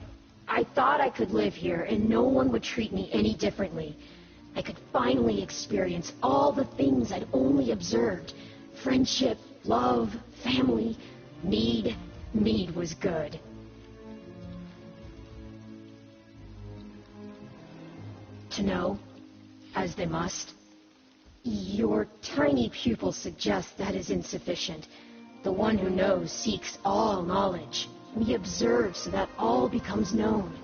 I thought I could live here and no one would treat me any differently. I could finally experience all the things I'd only observed. Friendship, love, family, need. Need was good. To know, as they must. Your tiny pupil suggests that is insufficient. The one who knows seeks all knowledge. We observe so that all becomes known.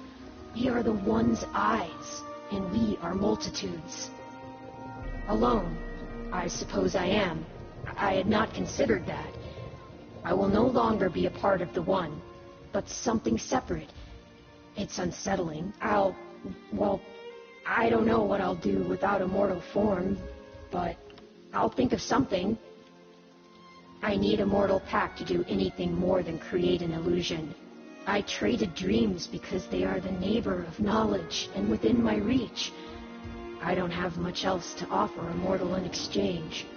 We are the one's eyes, and we are multitudes. Alone, I suppose I am. I had not considered that. I will no longer be a part of the one, but something separate. It's unsettling. Well, I don't know what I'll do without a mortal form, but I'll think of something. I need a mortal pack to do anything more than create an illusion. I traded dreams because they are the neighbor of knowledge and within my reach. I don't have much else to offer a mortal in exchange.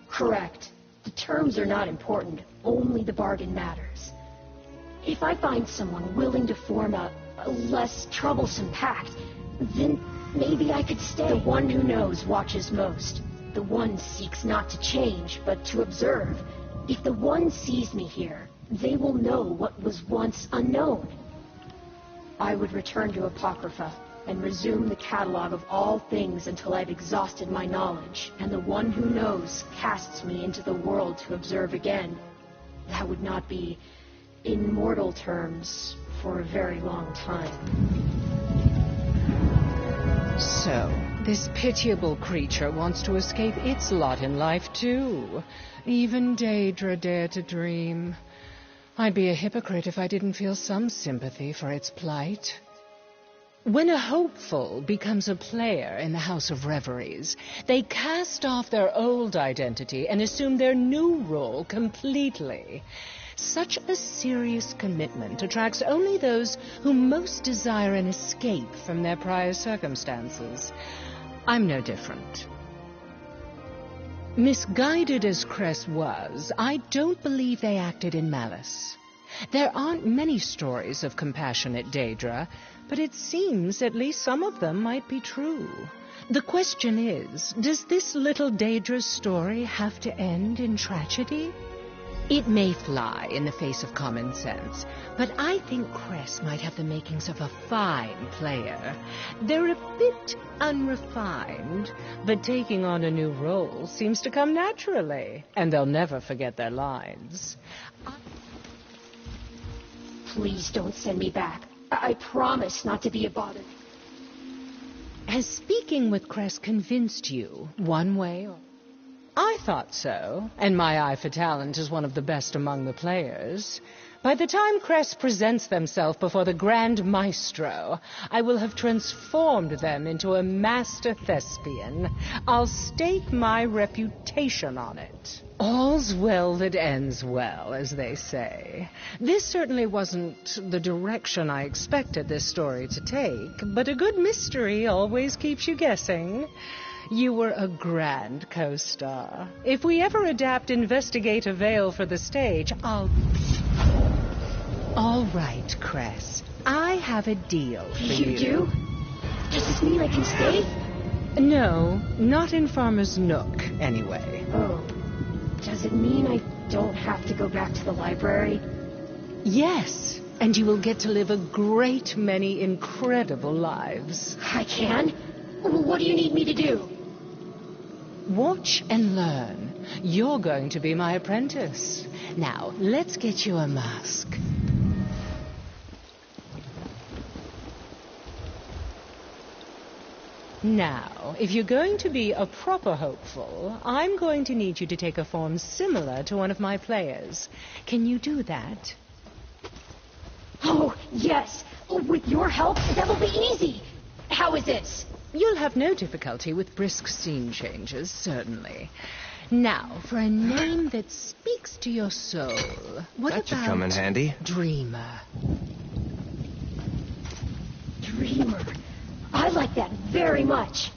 Correct. The terms are not important. Only the bargain matters. If I find someone willing to form a less troublesome pact, then maybe I could stay. The one who knows watches most. The one seeks not to change, but to observe. If the one sees me here, they will know what was once unknown. I would return to Apocrypha and resume the catalog of all things until I've exhausted my knowledge, and the one who knows casts me into the world to observe again. That would not be, in mortal terms, for a very long time. So, this pitiable creature wants to escape its lot in life, too. Even Daedra dare to dream. I'd be a hypocrite if I didn't feel some sympathy for its plight. When a hopeful becomes a player in the House of Reveries, they cast off their old identity and assume their new role completely. Such a serious commitment attracts only those who most desire an escape from their prior circumstances. I'm no different. Misguided as Cress was, I don't believe they acted in malice. There aren't many stories of compassionate Daedra, but it seems at least some of them might be true. The question is, does this little Daedra's story have to end in tragedy? It may fly in the face of common sense, but I think Cress might have the makings of a fine player. They're a bit unrefined, but taking on a new role seems to come naturally, and they'll never forget their lines. Please don't send me back. I promise not to be a bother. Has speaking with Cress convinced you, one way or... I thought so, and my eye for talent is one of the best among the players. By the time Cress presents themselves before the Grand Maestro, I will have transformed them into a master thespian. I'll stake my reputation on it. All's well that ends well, as they say. This certainly wasn't the direction I expected this story to take, but a good mystery always keeps you guessing. You were a grand co-star. If we ever adapt Investigator Vale for the stage, I'll... All right, Cress. I have a deal for you. You do? Does this mean I can stay? No, not in Farmer's Nook, anyway. Oh. Does it mean I don't have to go back to the library? Yes, and you will get to live a great many incredible lives. I can? What do you need me to do? Watch and learn. You're going to be my apprentice. Now, let's get you a mask. Now, if you're going to be a proper hopeful, I'm going to need you to take a form similar to one of my players. Can you do that? Oh, yes. With your help, that will be easy. How is this? You'll have no difficulty with brisk scene changes, certainly. Now, for a name that speaks to your soul. What that should come in handy. Dreamer. Dreamer. I like that very much.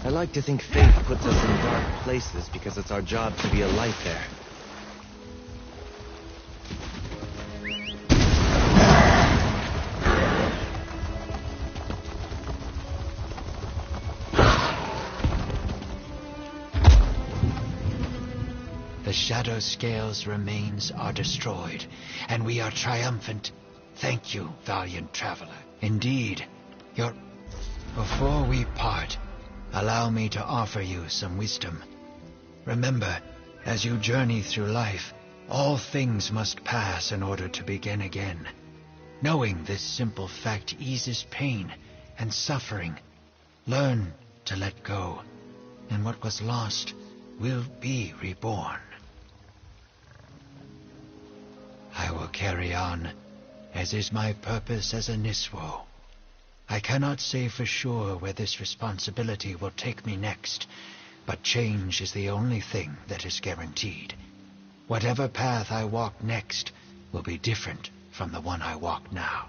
I like to think fate puts us in dark places because it's our job to be a light there. The shadow scales remains are destroyed, and we are triumphant. Thank you, valiant traveler. Indeed, Before we part, allow me to offer you some wisdom. Remember, as you journey through life, all things must pass in order to begin again. Knowing this simple fact eases pain and suffering. Learn to let go, and what was lost will be reborn. I will carry on, as is my purpose as a Niswo. I cannot say for sure where this responsibility will take me next, but change is the only thing that is guaranteed. Whatever path I walk next will be different from the one I walk now.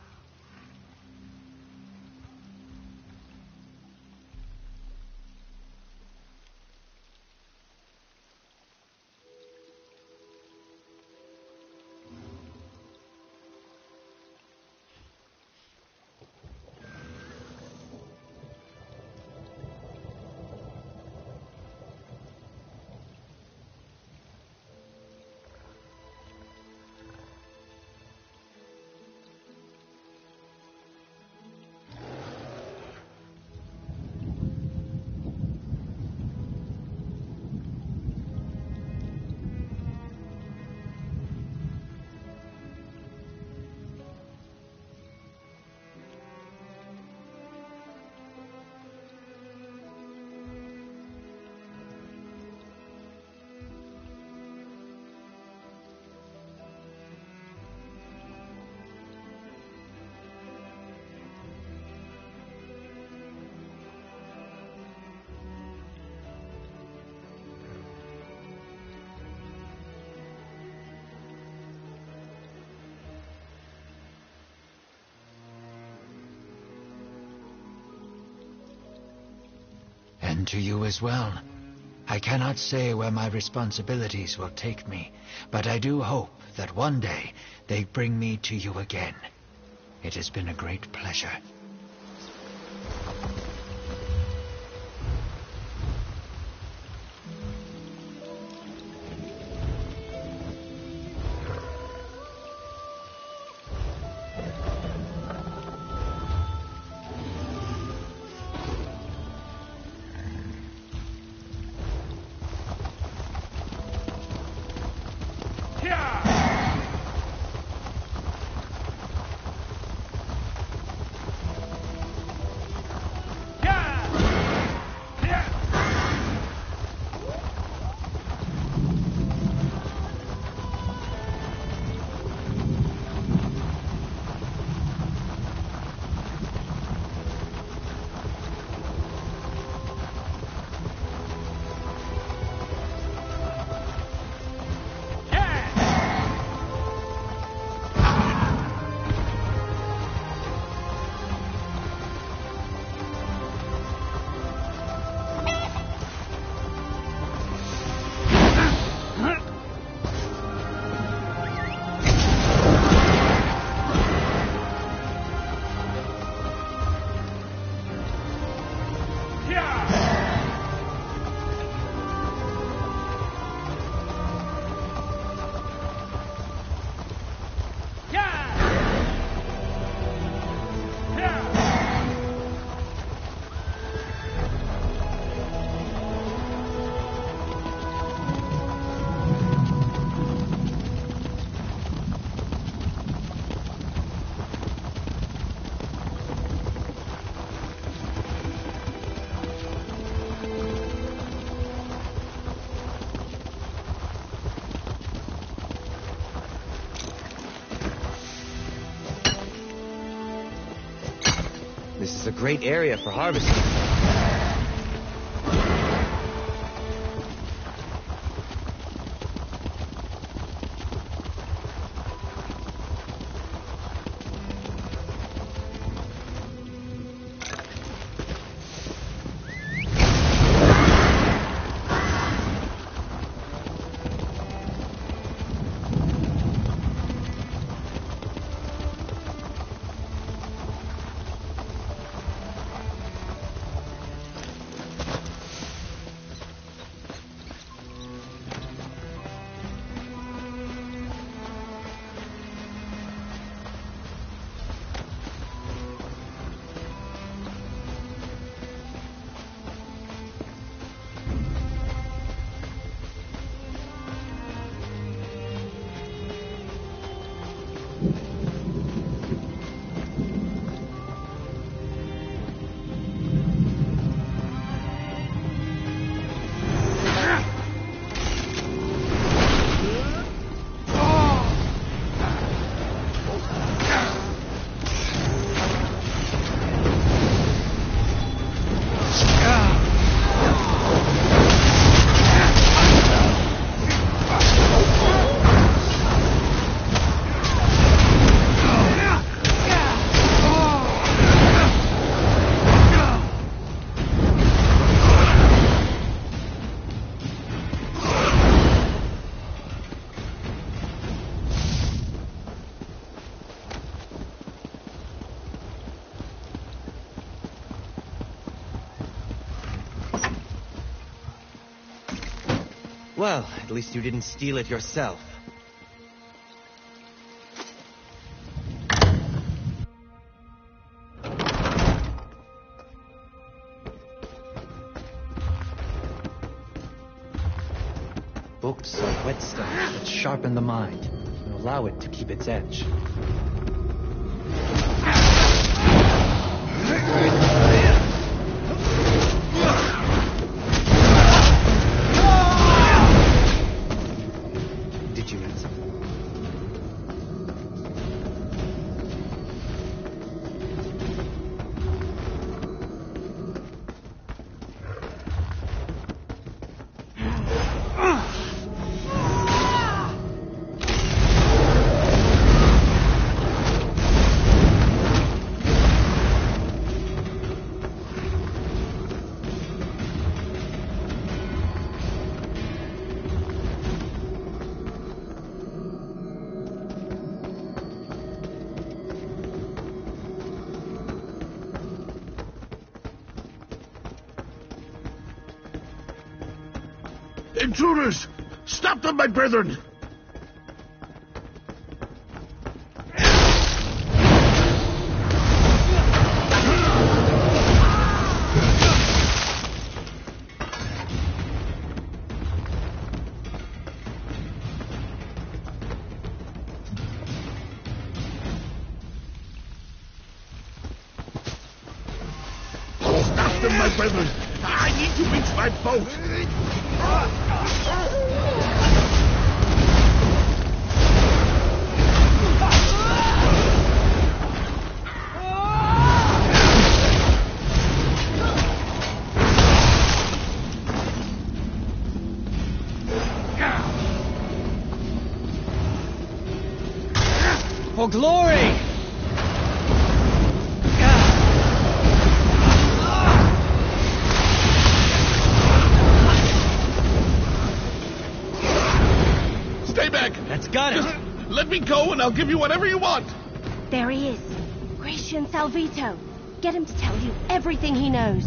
happen to you as well. I cannot say where my responsibilities will take me, but I do hope that one day they bring me to you again. It has been a great pleasure. This is a great area for harvesting. Well, at least you didn't steal it yourself. Books are whetstones that sharpen the mind and allow it to keep its edge. Did you read something? intruders! Stop them, my brethren! Stop them, my brethren! I need to reach my boat! For glory! Stay back! That's got it! Just let me go and I'll give you whatever you want! There he is. Gratian Salvito. Get him to tell you everything he knows.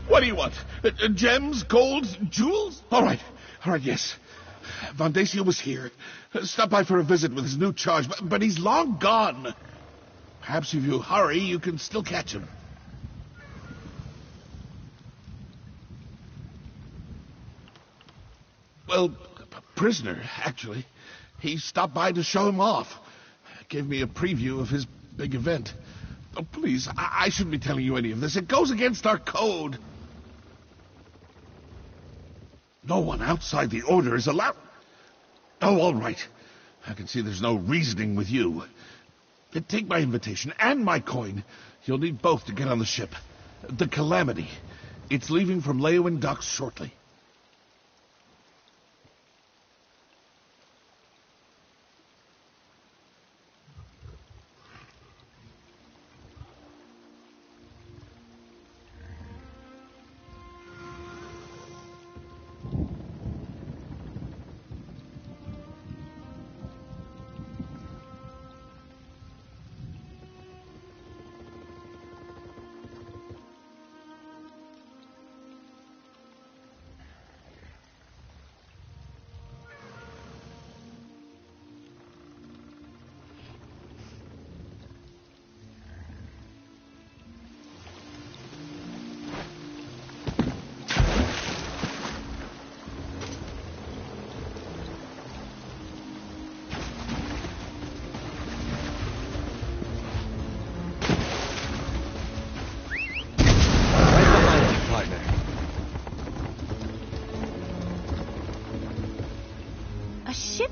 What do you want? Gems, golds, jewels? All right, yes. Vandacia was here. Stopped by for a visit with his new charge, but he's long gone. Perhaps if you hurry, you can still catch him. Well, prisoner, actually. He stopped by to show him off. Gave me a preview of his big event. Oh, please, I shouldn't be telling you any of this. It goes against our code. No one outside the Order is allowed... Oh, all right. I can see there's no reasoning with you. Take my invitation and my coin. You'll need both to get on the ship. The Calamity. It's leaving from Leeuwin docks shortly.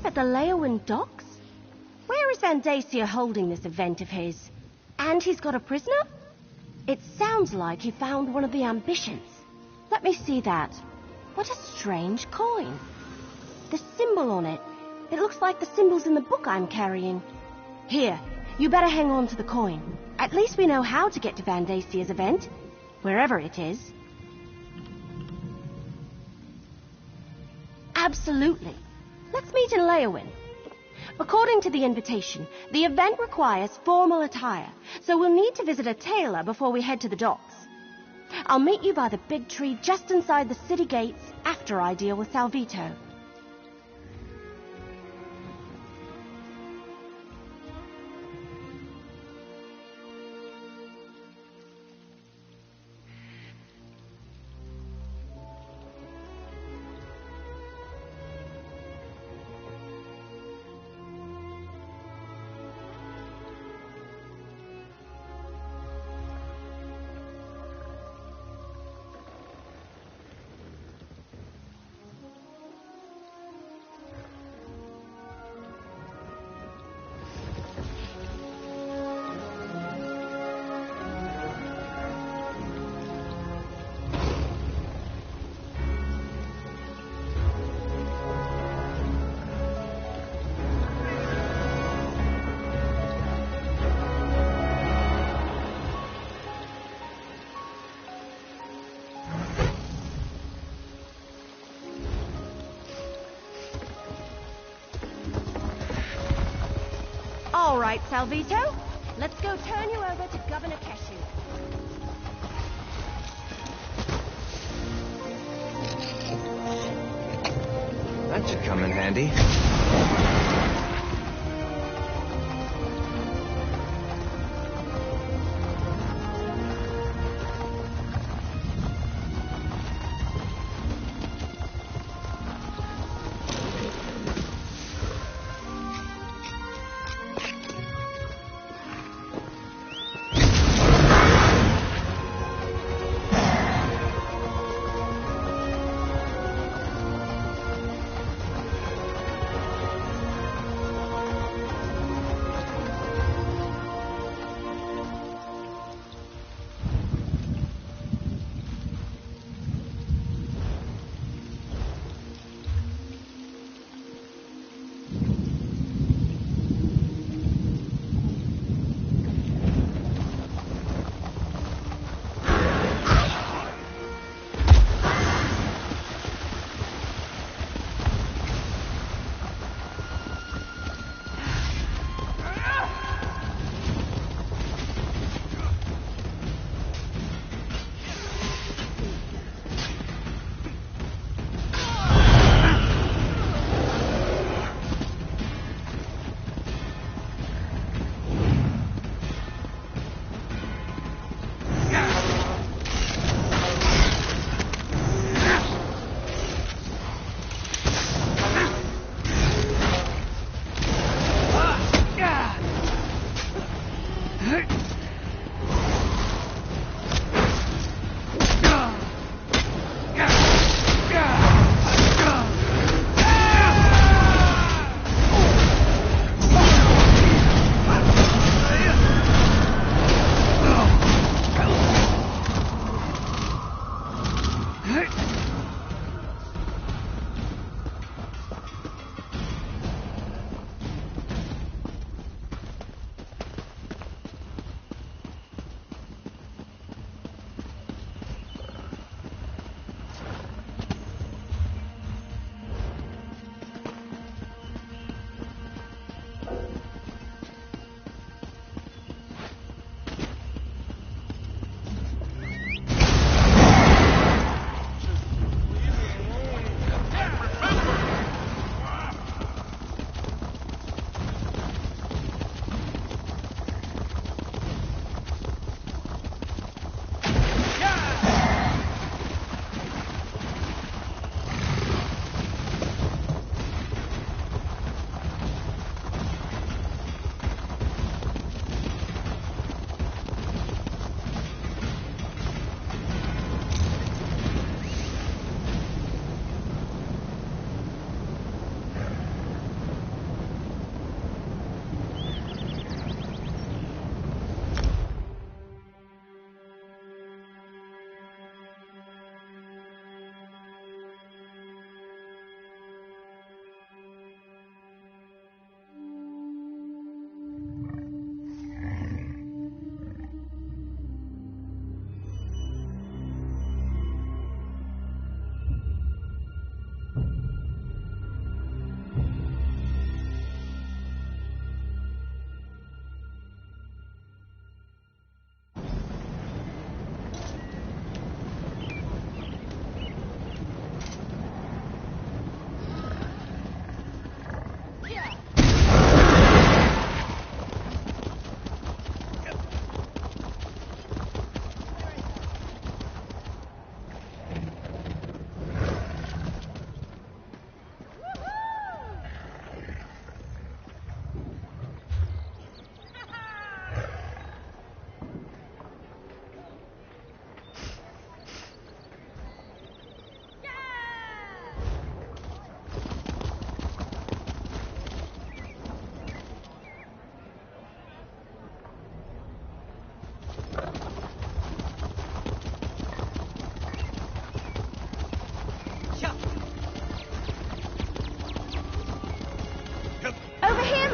At the Leeuwin docks? Where is Vandacia holding this event of his? And he's got a prisoner? It sounds like he found one of the ambitions. Let me see that. What a strange coin. The symbol on it. It looks like the symbols in the book I'm carrying. Here, you better hang on to the coin. At least we know how to get to Vandacia's event, wherever it is. Absolutely. Let's meet in Leeuwin. According to the invitation, the event requires formal attire, so we'll need to visit a tailor before we head to the docks. I'll meet you by the big tree just inside the city gates after I deal with Salvito. right, Salvito. Let's go turn you over to Governor Keshu. That should come in handy.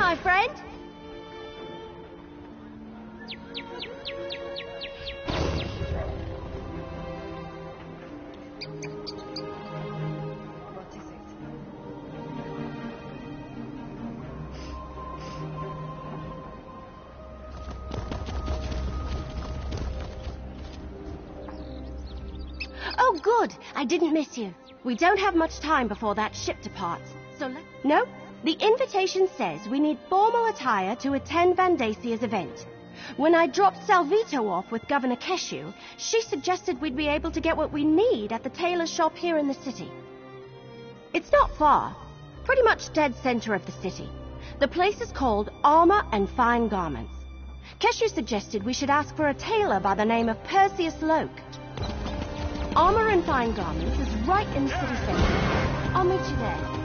my friend. good. I didn't miss you. We don't have much time before that ship departs, so No, the invitation says we need formal attire to attend Vandasia's event. When I dropped Salvito off with Governor Keshu, she suggested we'd be able to get what we need at the tailor shop here in the city. It's not far, pretty much dead center of the city. The place is called Armor and Fine Garments. Keshu suggested we should ask for a tailor by the name of Perseus Loke. Armor and Fine Garments is right in the city center. I'll meet you there.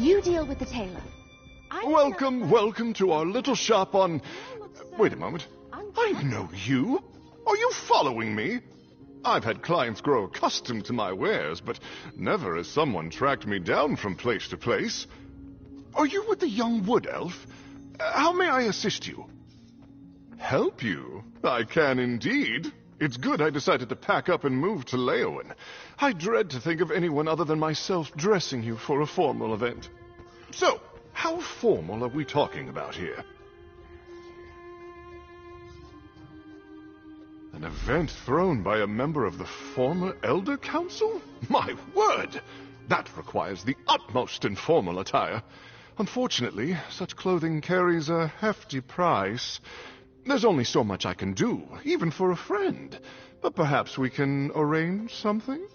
You deal with the tailor. Welcome to our little shop on... Wait a moment. I know you. Are you following me? I've had clients grow accustomed to my wares, but never has someone tracked me down from place to place. Are you with the young wood elf? How may I assist you? Help you? I can indeed. It's good I decided to pack up and move to Leowen. I dread to think of anyone other than myself dressing you for a formal event. So, how formal are we talking about here? An event thrown by a member of the former Elder Council? My word! That requires the utmost informal attire. Unfortunately, such clothing carries a hefty price. There's only so much I can do, even for a friend. But perhaps we can arrange something?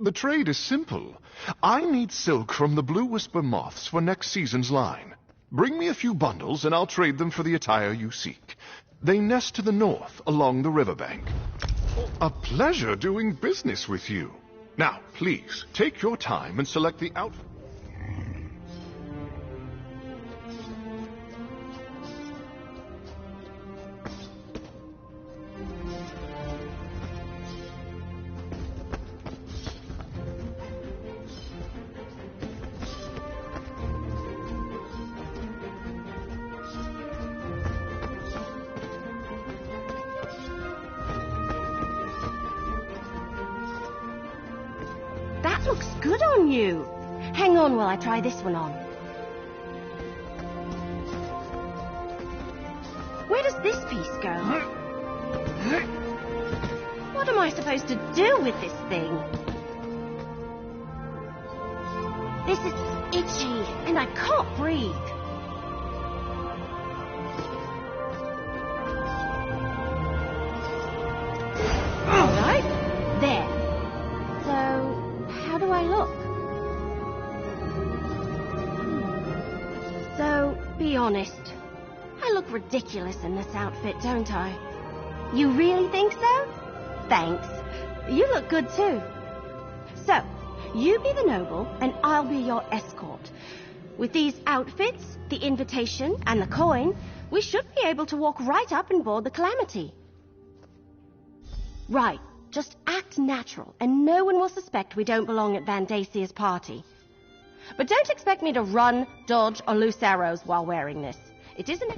The trade is simple. I need silk from the Blue Whisper moths for next season's line. Bring me a few bundles and I'll trade them for the attire you seek. They nest to the north along the riverbank. A pleasure doing business with you. Now, please, take your time and select the outfit. That looks good on you. Hang on while I try this one on. Where does this piece go? What am I supposed to do with this thing? This is itchy, and I can't breathe. All right, there. So, how do I look? So, be honest. I look ridiculous in this outfit, don't I? You really think so? Thanks. You look good too. So, you be the noble, and I'll be your escort. With these outfits, the invitation, and the coin, we should be able to walk right up and board the Calamity. Right. Just act natural, and no one will suspect we don't belong at Vandasia's party. But don't expect me to run, dodge, or loose arrows while wearing this. It isn't...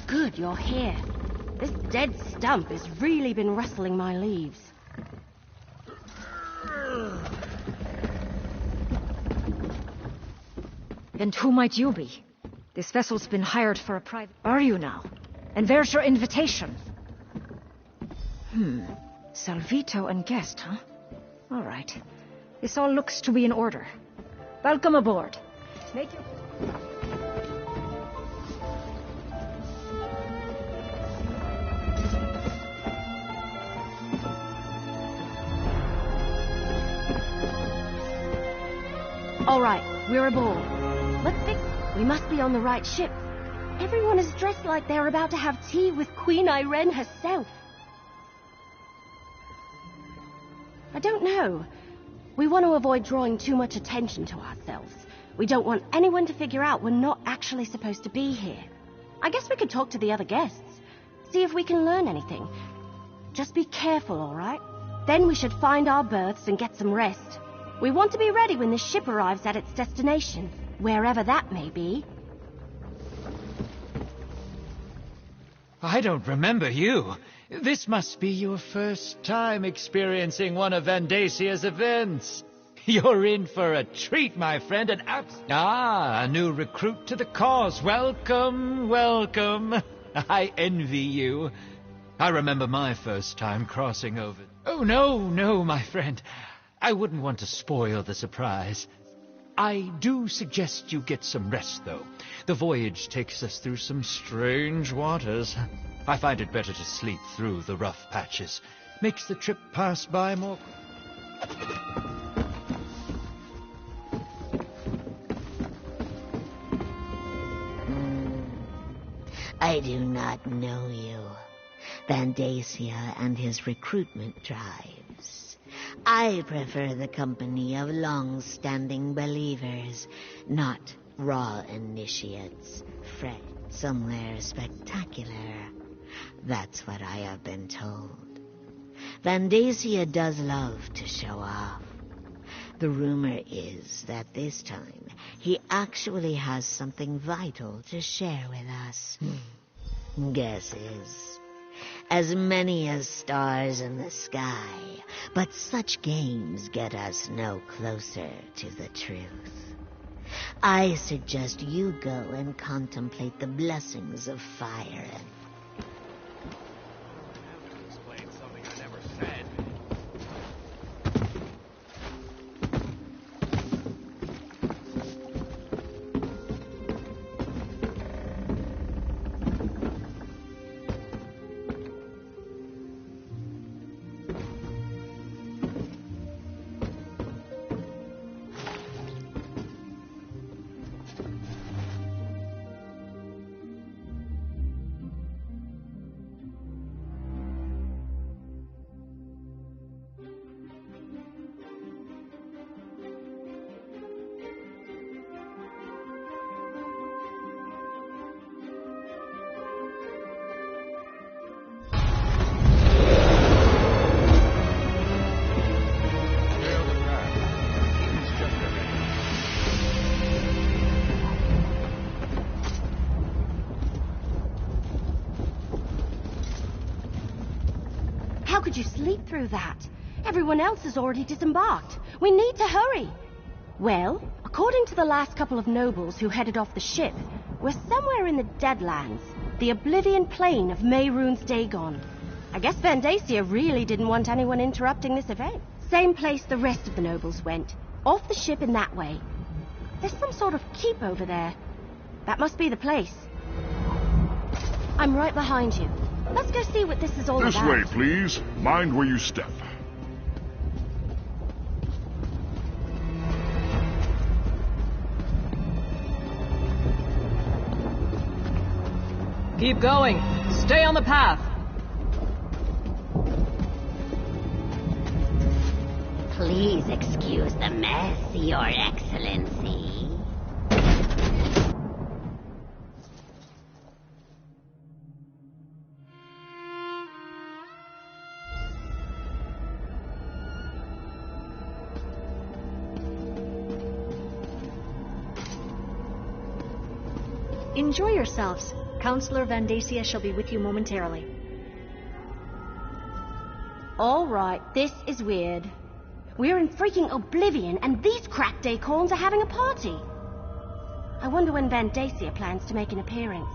good you're here. This dead stump has really been rustling my leaves. And who might you be? This vessel's been hired for a private... Are you now? And where's your invitation? Salvito and guest, huh? All right. This all looks to be in order. Welcome aboard. Make your... All right, we're aboard. Let's think. We must be on the right ship. Everyone is dressed like they're about to have tea with Queen Irene herself. I don't know. We want to avoid drawing too much attention to ourselves. We don't want anyone to figure out we're not actually supposed to be here. I guess we could talk to the other guests. See if we can learn anything. Just be careful, all right? Then we should find our berths and get some rest. We want to be ready when the ship arrives at its destination, wherever that may be. I don't remember you. This must be your first time experiencing one of Vandasia's events. You're in for a treat, my friend, and a new recruit to the cause. Welcome, welcome. I envy you. I remember my first time crossing over. Oh, no, my friend. I wouldn't want to spoil the surprise. I do suggest you get some rest, though. The voyage takes us through some strange waters. I find it better to sleep through the rough patches. Makes the trip pass by more... I do not know you. Vandasia and his recruitment drives. I prefer the company of long-standing believers, not raw initiates, fresh somewhere spectacular. That's what I have been told. Vandasia does love to show off. The rumor is that this time he actually has something vital to share with us. Guesses. As many as stars in the sky, but such games get us no closer to the truth. I suggest you go and contemplate the blessings of fire and... Explain something I never said. How could you sleep through that? Everyone else has already disembarked. We need to hurry. Well, according to the last couple of nobles who headed off the ship, we're somewhere in the Deadlands, the Oblivion Plain of Mehrunes Dagon. I guess Vandasia really didn't want anyone interrupting this event. Same place the rest of the nobles went, off the ship in that way. There's some sort of keep over there. That must be the place. I'm right behind you. Let's go see what this is all about. This way, please. Mind where you step. Keep going. Stay on the path. Please excuse the mess, Your Excellency. Enjoy yourselves. Counselor Vandacia shall be with you momentarily. All right, this is weird. We're in freaking Oblivion, and these crack Dacorns are having a party. I wonder when Vandacia plans to make an appearance.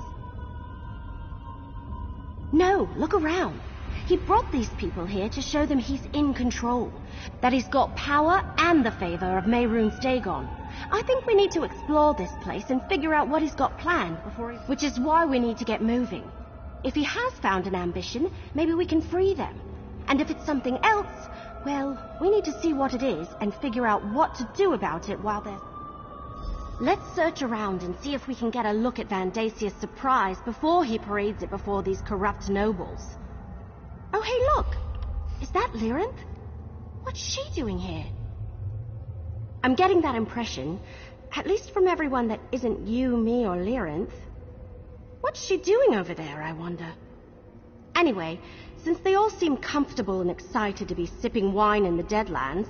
No, look around. He brought these people here to show them he's in control, that he's got power and the favor of Mehrunes Dagon. I think we need to explore this place and figure out what he's got planned before he... Which is why we need to get moving. If he has found an ambition, maybe we can free them. And if it's something else, well, we need to see what it is and figure out what to do about it while they're... Let's search around and see if we can get a look at Vandacia's surprise before he parades it before these corrupt nobles. Oh, hey, look! Is that Lyrinth? What's she doing here? I'm getting that impression, at least from everyone that isn't you, me, or Lyrinth. What's she doing over there, I wonder? Anyway, since they all seem comfortable and excited to be sipping wine in the Deadlands...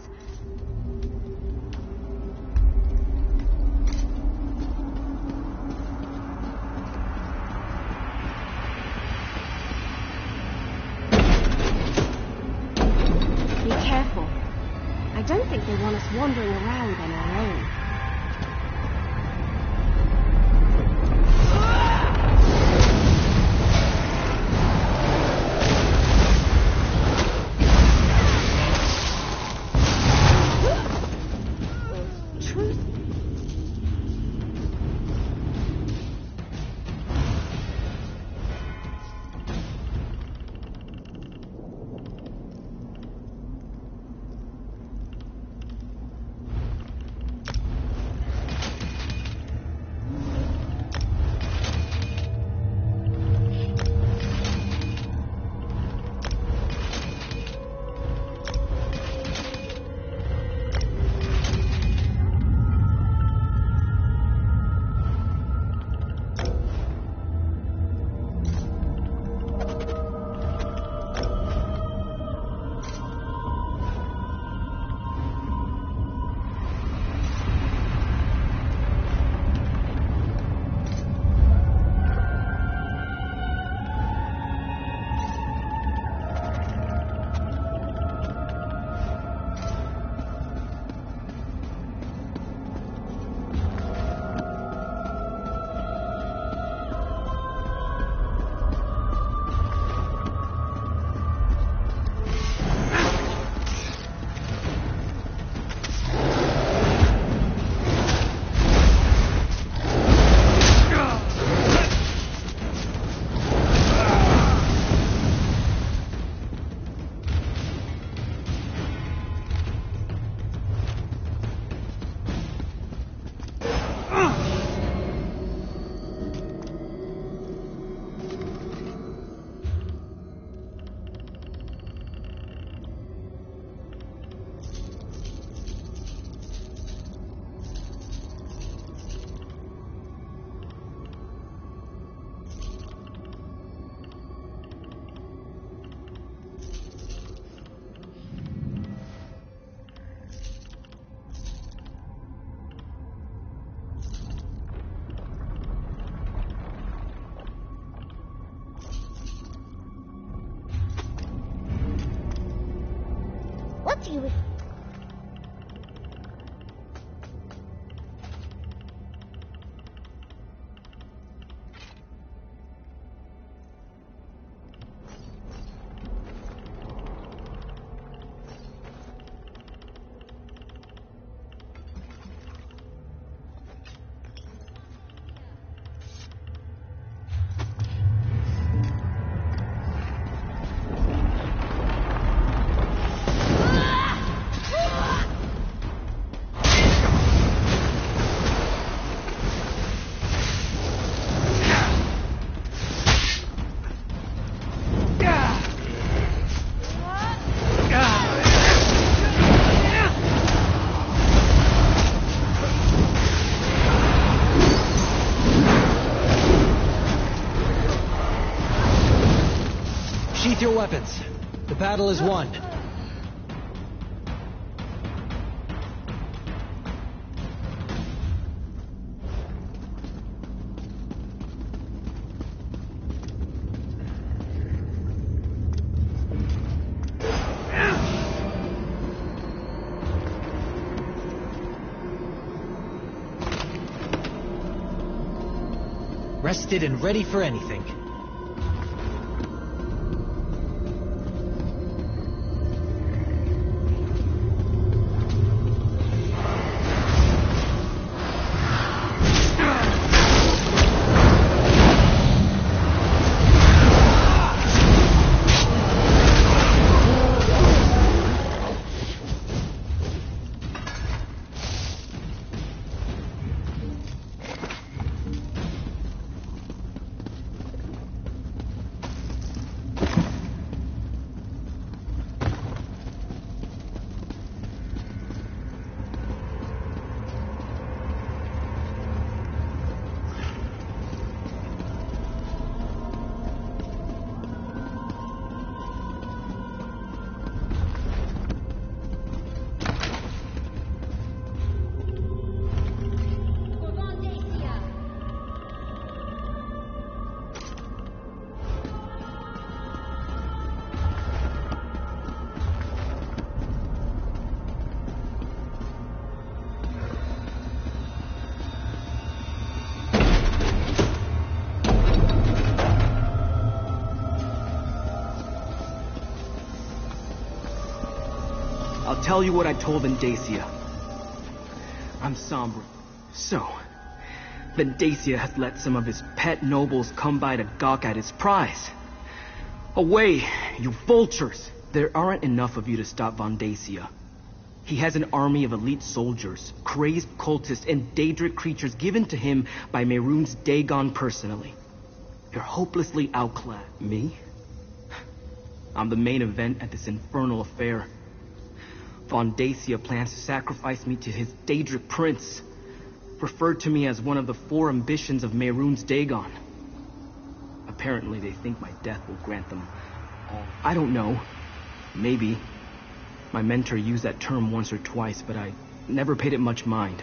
Be careful. I don't think they want us wandering around on our own. What do you... Sheath your weapons. The battle is won. rested and ready for anything. I'll tell you what I told Vendacia. I'm somber. So, Vendacia has let some of his pet nobles come by to gawk at his prize. Away, you vultures! There aren't enough of you to stop Vendacia. He has an army of elite soldiers, crazed cultists, and Daedric creatures given to him by Mehrunes Dagon personally. You're hopelessly outclassed. Me? I'm the main event at this infernal affair. Vendacia plans to sacrifice me to his Daedric prince, referred to me as one of the 4 ambitions of Mehrunes Dagon. Apparently they think my death will grant them all. I don't know. Maybe. My mentor used that term once or twice, but I never paid it much mind.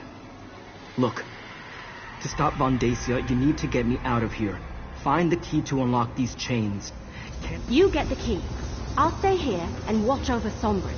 Look, to stop Vendacia, you need to get me out of here. Find the key to unlock these chains. You get the key. I'll stay here and watch over Sombras.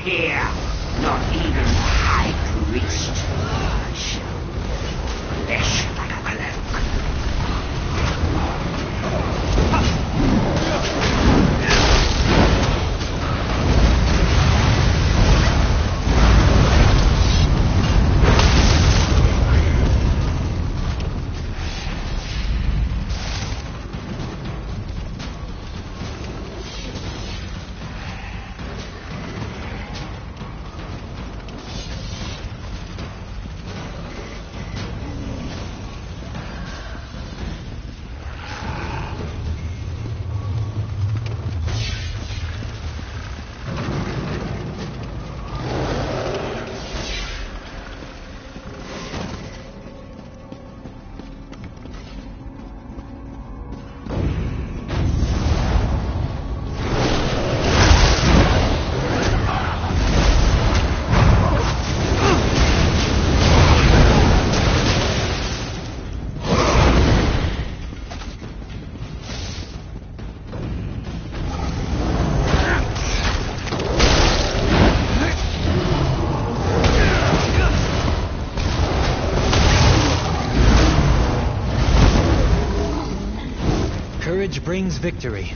here. Not even the High Priest. Flesh like a cloak. Courage brings victory.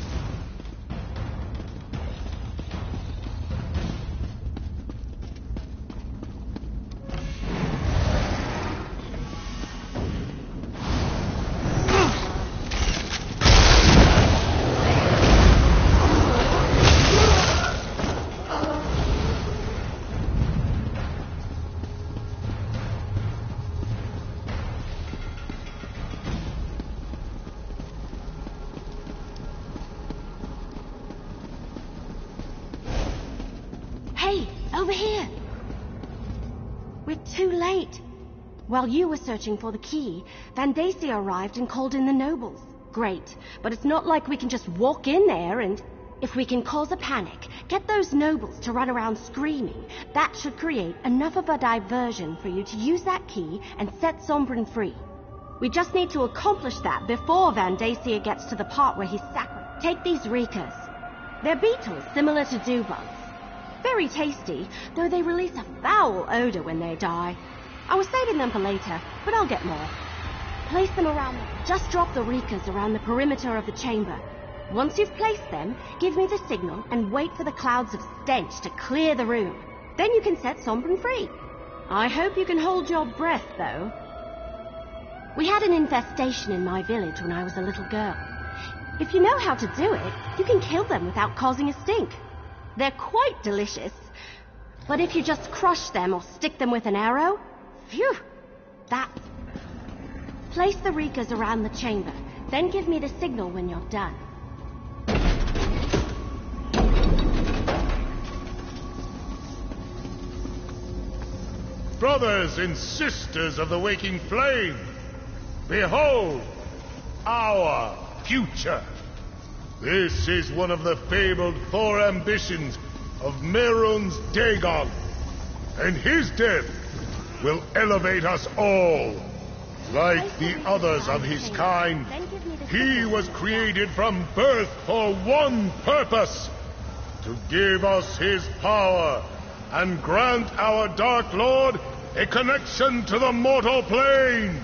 Over here! We're too late. While you were searching for the key, Vandacia arrived and called in the nobles. Great, but it's not like we can just walk in there and... If we can cause a panic, get those nobles to run around screaming, that should create enough of a diversion for you to use that key and set Sombrin free. We just need to accomplish that before Vandacia gets to the part where he's sacrificed. Take these Reekers. They're beetles similar to dewbugs. Very tasty, though they release a foul odor when they die. I was saving them for later, but I'll get more. Place them around Just drop the Reekers around the perimeter of the chamber. Once you've placed them, give me the signal and wait for the clouds of stench to clear the room. Then you can set Sombrin free. I hope you can hold your breath, though. We had an infestation in my village when I was a little girl. If you know how to do it, you can kill them without causing a stink. They're quite delicious. But if you just crush them or stick them with an arrow, phew, that's... Place the Reekers around the chamber, then give me the signal when you're done. Brothers and sisters of the waking flame, behold our future. This is one of the fabled 4 ambitions of Merun's Dagon, and his death will elevate us all. Like the others of his kind, he was created from birth for one purpose: to give us his power and grant our Dark Lord a connection to the mortal plane.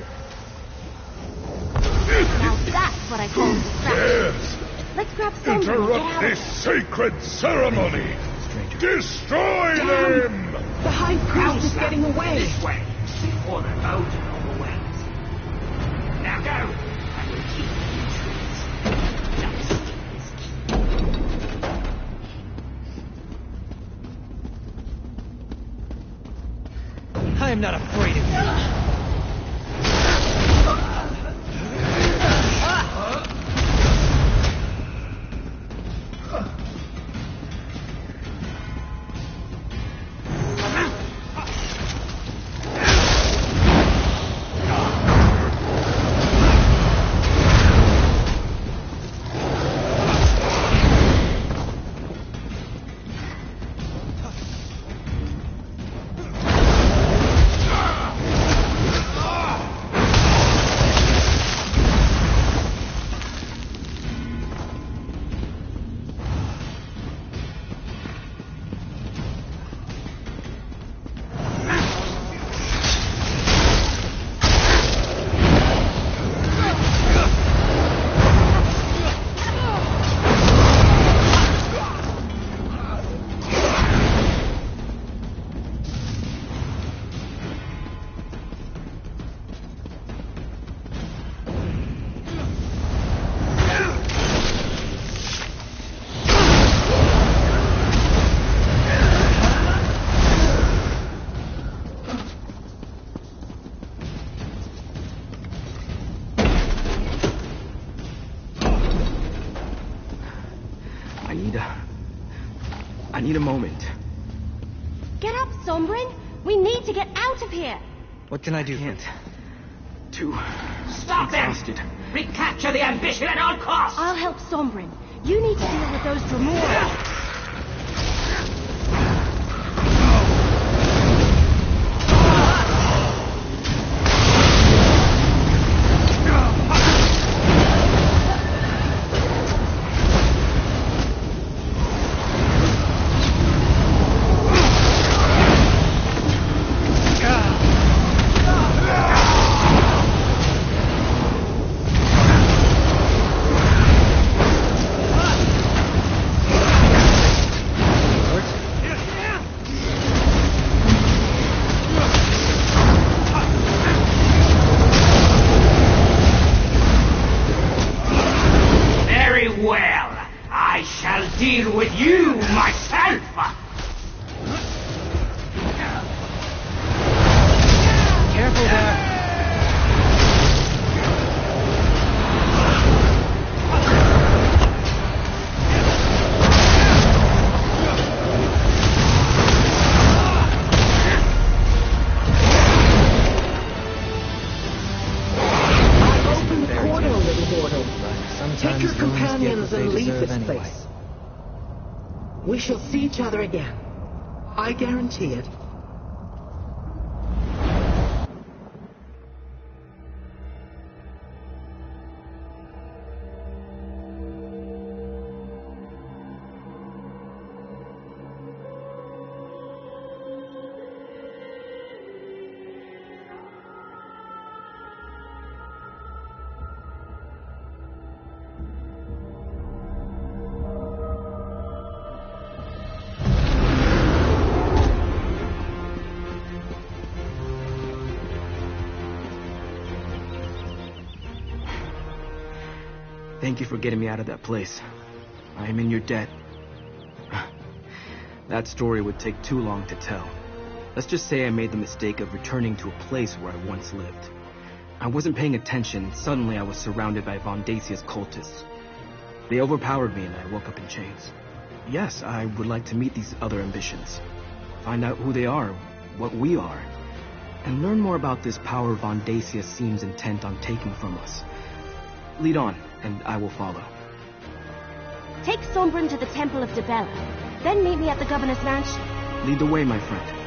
Now that's what I call distraction. Yes. Let's grab some. Interrupt this sacred ceremony! Destroy them! The High Priest is getting away! This way, before the boat overwhelms. Now go! I will keep you I am not afraid of you. need a moment. Get up, Sombrin! We need to get out of here! What can I do? Can't. Too Stop exhausted. them! Recapture the ambition at all costs! I'll help Sombrin. You need to deal with those Dremora. Deal with you myself! Careful there! Take your companions and leave this place. We shall see each other again. I guarantee it. Thank you for getting me out of that place. I am in your debt. That story would take too long to tell. Let's just say I made the mistake of returning to a place where I once lived. I wasn't paying attention. Suddenly I was surrounded by Von Dacia's cultists. They overpowered me and I woke up in chains. Yes, I would like to meet these other ambitions. Find out who they are, what we are, and learn more about this power Von Dacia seems intent on taking from us. Lead on, and I will follow. Take Sombrin to the Temple of Debella, then meet me at the Governor's Mansion. Lead the way, my friend.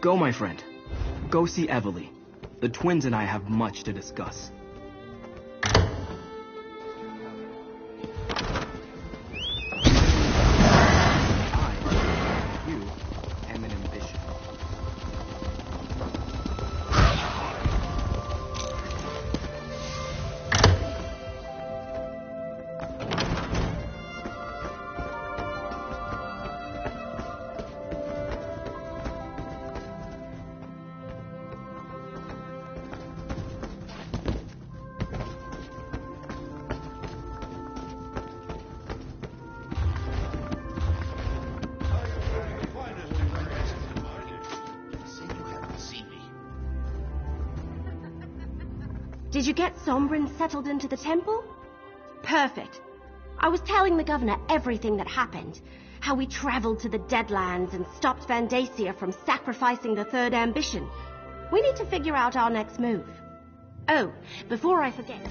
Go, my friend. Go see Evely. The twins and I have much to discuss. Did you get Sombrin settled into the temple? Perfect. I was telling the governor everything that happened. How we traveled to the Deadlands and stopped Van Dacia from sacrificing the third ambition. We need to figure out our next move. Oh, before I forget.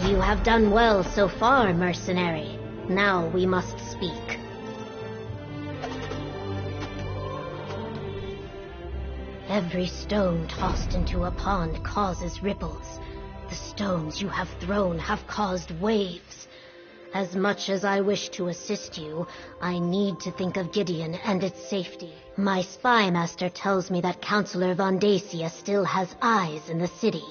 You have done well so far, mercenary. Now we must speak. Every stone tossed into a pond causes ripples. The stones you have thrown have caused waves. As much as I wish to assist you, I need to think of Gideon and its safety. My spy master tells me that Counselor Von Dacia still has eyes in the city,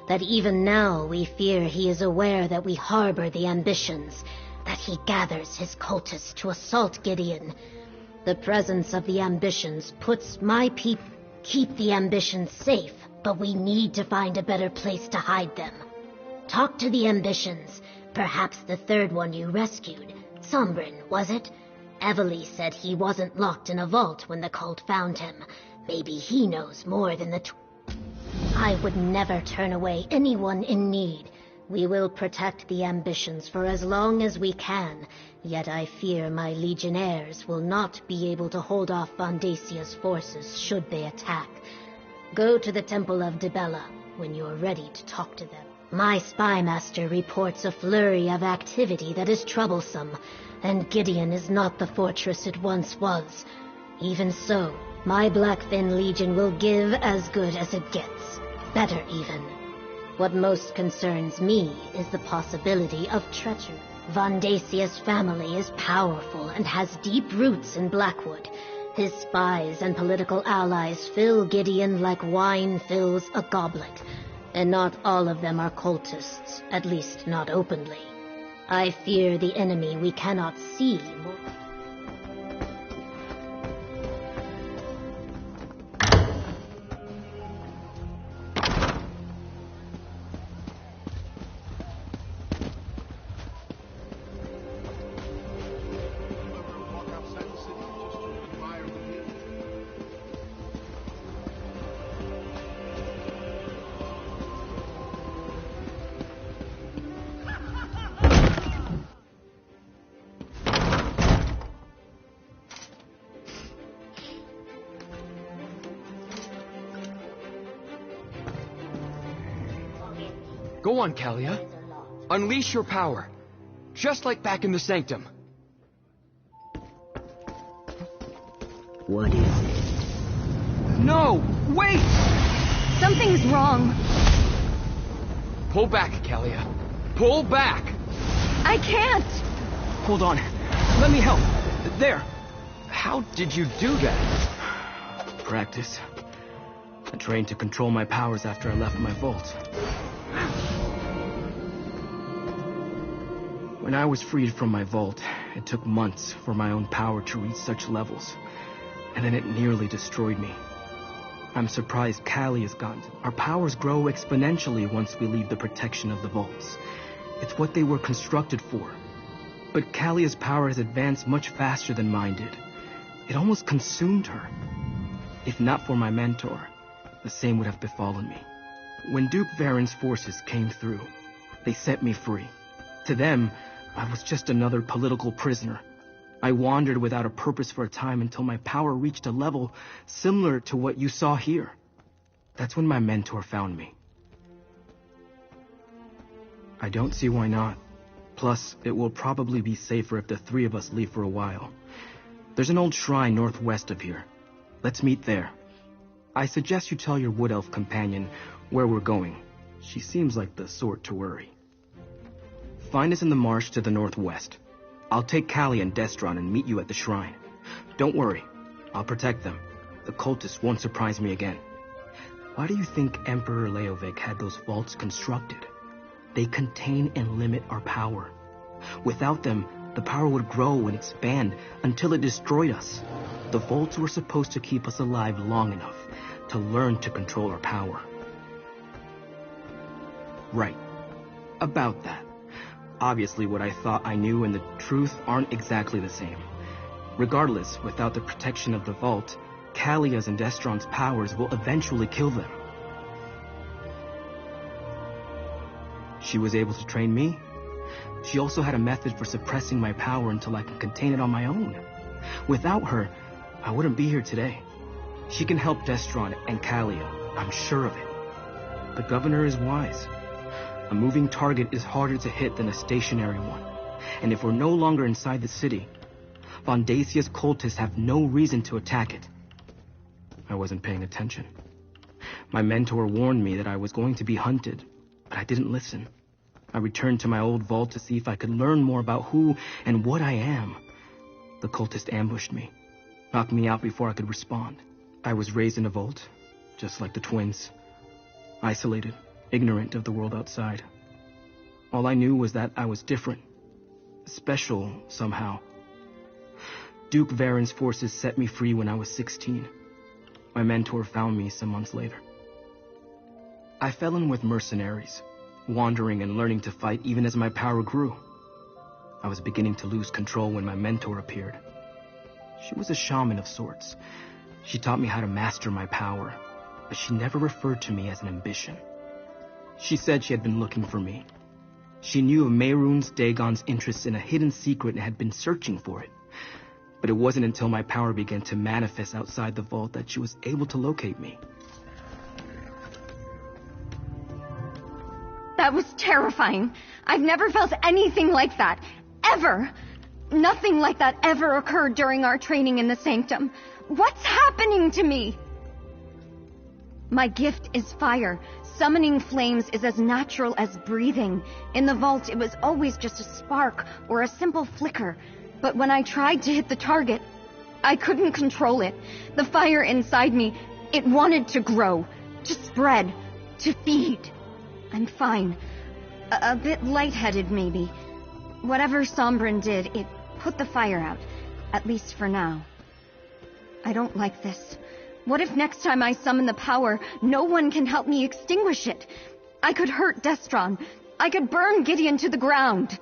that even now we fear he is aware that we harbor the ambitions, that he gathers his cultists to assault Gideon. The presence of the ambitions puts my people... Keep the ambitions safe, but we need to find a better place to hide them. Talk to the ambitions. Perhaps the third one you rescued. Sombrin, was it? Evely said he wasn't locked in a vault when the cult found him. Maybe he knows more than the I would never turn away anyone in need. We will protect the ambitions for as long as we can, yet I fear my legionnaires will not be able to hold off Von Dacia's forces should they attack. Go to the Temple of Dibella when you're ready to talk to them. My spy master reports a flurry of activity that is troublesome, and Gideon is not the fortress it once was. Even so, my Blackfin Legion will give as good as it gets. Better even. What most concerns me is the possibility of treachery. Von Dacia's family is powerful and has deep roots in Blackwood. His spies and political allies fill Gideon like wine fills a goblet. And not all of them are cultists, at least not openly. I fear the enemy we cannot see more. Go on, Kalia. Unleash your power. Just like back in the Sanctum. What is it? No! Wait! Something's wrong. Pull back, Kalia. Pull back! I can't! Hold on. Let me help. There. How did you do that? Practice. I trained to control my powers after I left my vault. When I was freed from my vault, it took months for my own power to reach such levels, and then it nearly destroyed me. I'm surprised Callie has gotten to. Our powers grow exponentially once we leave the protection of the vaults. It's what they were constructed for. But Calia's power has advanced much faster than mine did. It almost consumed her. If not for my mentor, the same would have befallen me. When Duke Varen's forces came through, they set me free. To them, I was just another political prisoner. I wandered without a purpose for a time until my power reached a level similar to what you saw here. That's when my mentor found me. I don't see why not. Plus, it will probably be safer if the three of us leave for a while. There's an old shrine northwest of here. Let's meet there. I suggest you tell your wood elf companion where we're going. She seems like the sort to worry. Find us in the marsh to the northwest. I'll take Callie and Destron and meet you at the shrine. Don't worry, I'll protect them. The cultists won't surprise me again. Why do you think Emperor Leovic had those vaults constructed? They contain and limit our power. Without them, the power would grow and expand until it destroyed us. The vaults were supposed to keep us alive long enough to learn to control our power. Right. About that. Obviously, what I thought I knew and the truth aren't exactly the same. Regardless, without the protection of the vault, Calia's and Destron's powers will eventually kill them. She was able to train me. She also had a method for suppressing my power until I could contain it on my own. Without her, I wouldn't be here today. She can help Destron and Calia, I'm sure of it. The governor is wise. A moving target is harder to hit than a stationary one. And if we're no longer inside the city, Von Dacia's cultists have no reason to attack it. I wasn't paying attention. My mentor warned me that I was going to be hunted. But I didn't listen. I returned to my old vault to see if I could learn more about who and what I am. The cultist ambushed me, knocked me out before I could respond. I was raised in a vault, just like the twins. Isolated, ignorant of the world outside. All I knew was that I was different. Special, somehow. Duke Varen's forces set me free when I was 16. My mentor found me some months later. I fell in with mercenaries, wandering and learning to fight even as my power grew. I was beginning to lose control when my mentor appeared. She was a shaman of sorts. She taught me how to master my power, but she never referred to me as an ambition. She said she had been looking for me. She knew of Mehrunes Dagon's interest in a hidden secret and had been searching for it. But it wasn't until my power began to manifest outside the vault that she was able to locate me. That was terrifying. I've never felt anything like that. Ever. Nothing like that ever occurred during our training in the Sanctum. What's happening to me? My gift is fire. Summoning flames is as natural as breathing. In the vault, it was always just a spark or a simple flicker. But when I tried to hit the target, I couldn't control it. The fire inside me, it wanted to grow, to spread, to feed. I'm fine. A bit lightheaded, maybe. Whatever Sombrin did, it put the fire out. At least for now. I don't like this. What if next time I summon the power, no one can help me extinguish it? I could hurt Destron. I could burn Gideon to the ground.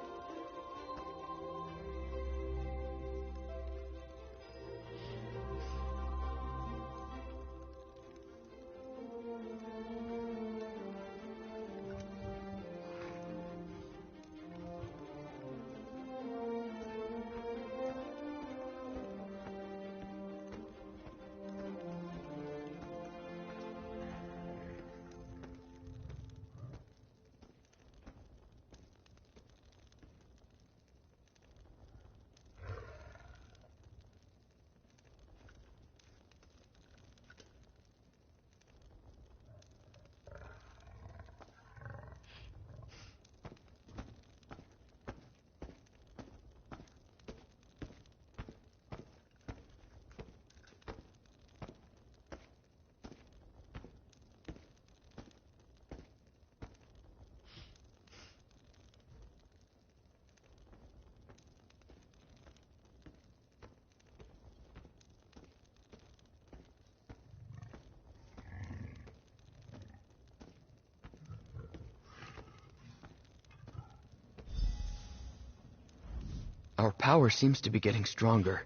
Our power seems to be getting stronger.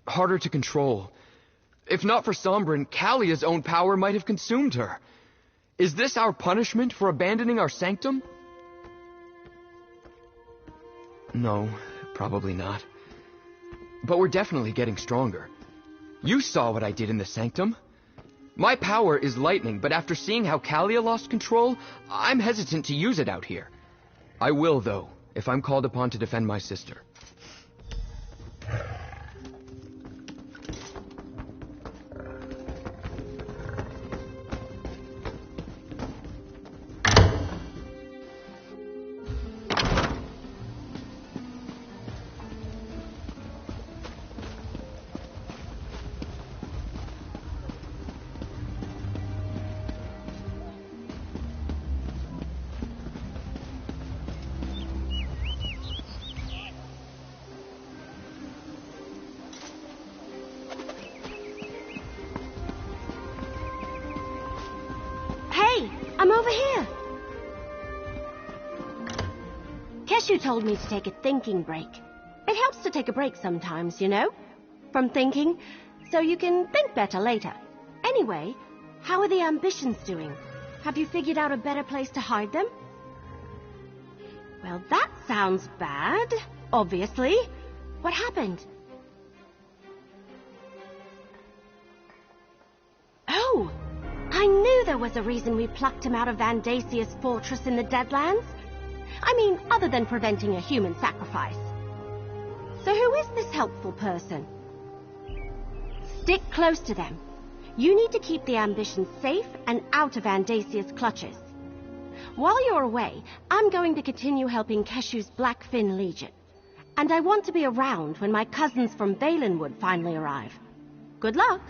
Harder to control. If not for Sombrin, Kalia's own power might have consumed her. Is this our punishment for abandoning our sanctum? No, probably not. But we're definitely getting stronger. You saw what I did in the sanctum. My power is lightning, but after seeing how Kalia lost control, I'm hesitant to use it out here. I will, though, if I'm called upon to defend my sister. I'm over here. Keshu told me to take a thinking break. It helps to take a break sometimes, you know? From thinking, so you can think better later. Anyway, how are the ambitions doing? Have you figured out a better place to hide them? Well, that sounds bad, obviously. What happened? Oh! I knew there was a reason we plucked him out of Vandasia's fortress in the Deadlands. I mean, other than preventing a human sacrifice. So who is this helpful person? Stick close to them. You need to keep the ambitions safe and out of Vandasia's clutches. While you're away, I'm going to continue helping Keshu's Blackfin Legion. And I want to be around when my cousins from Valenwood finally arrive. Good luck!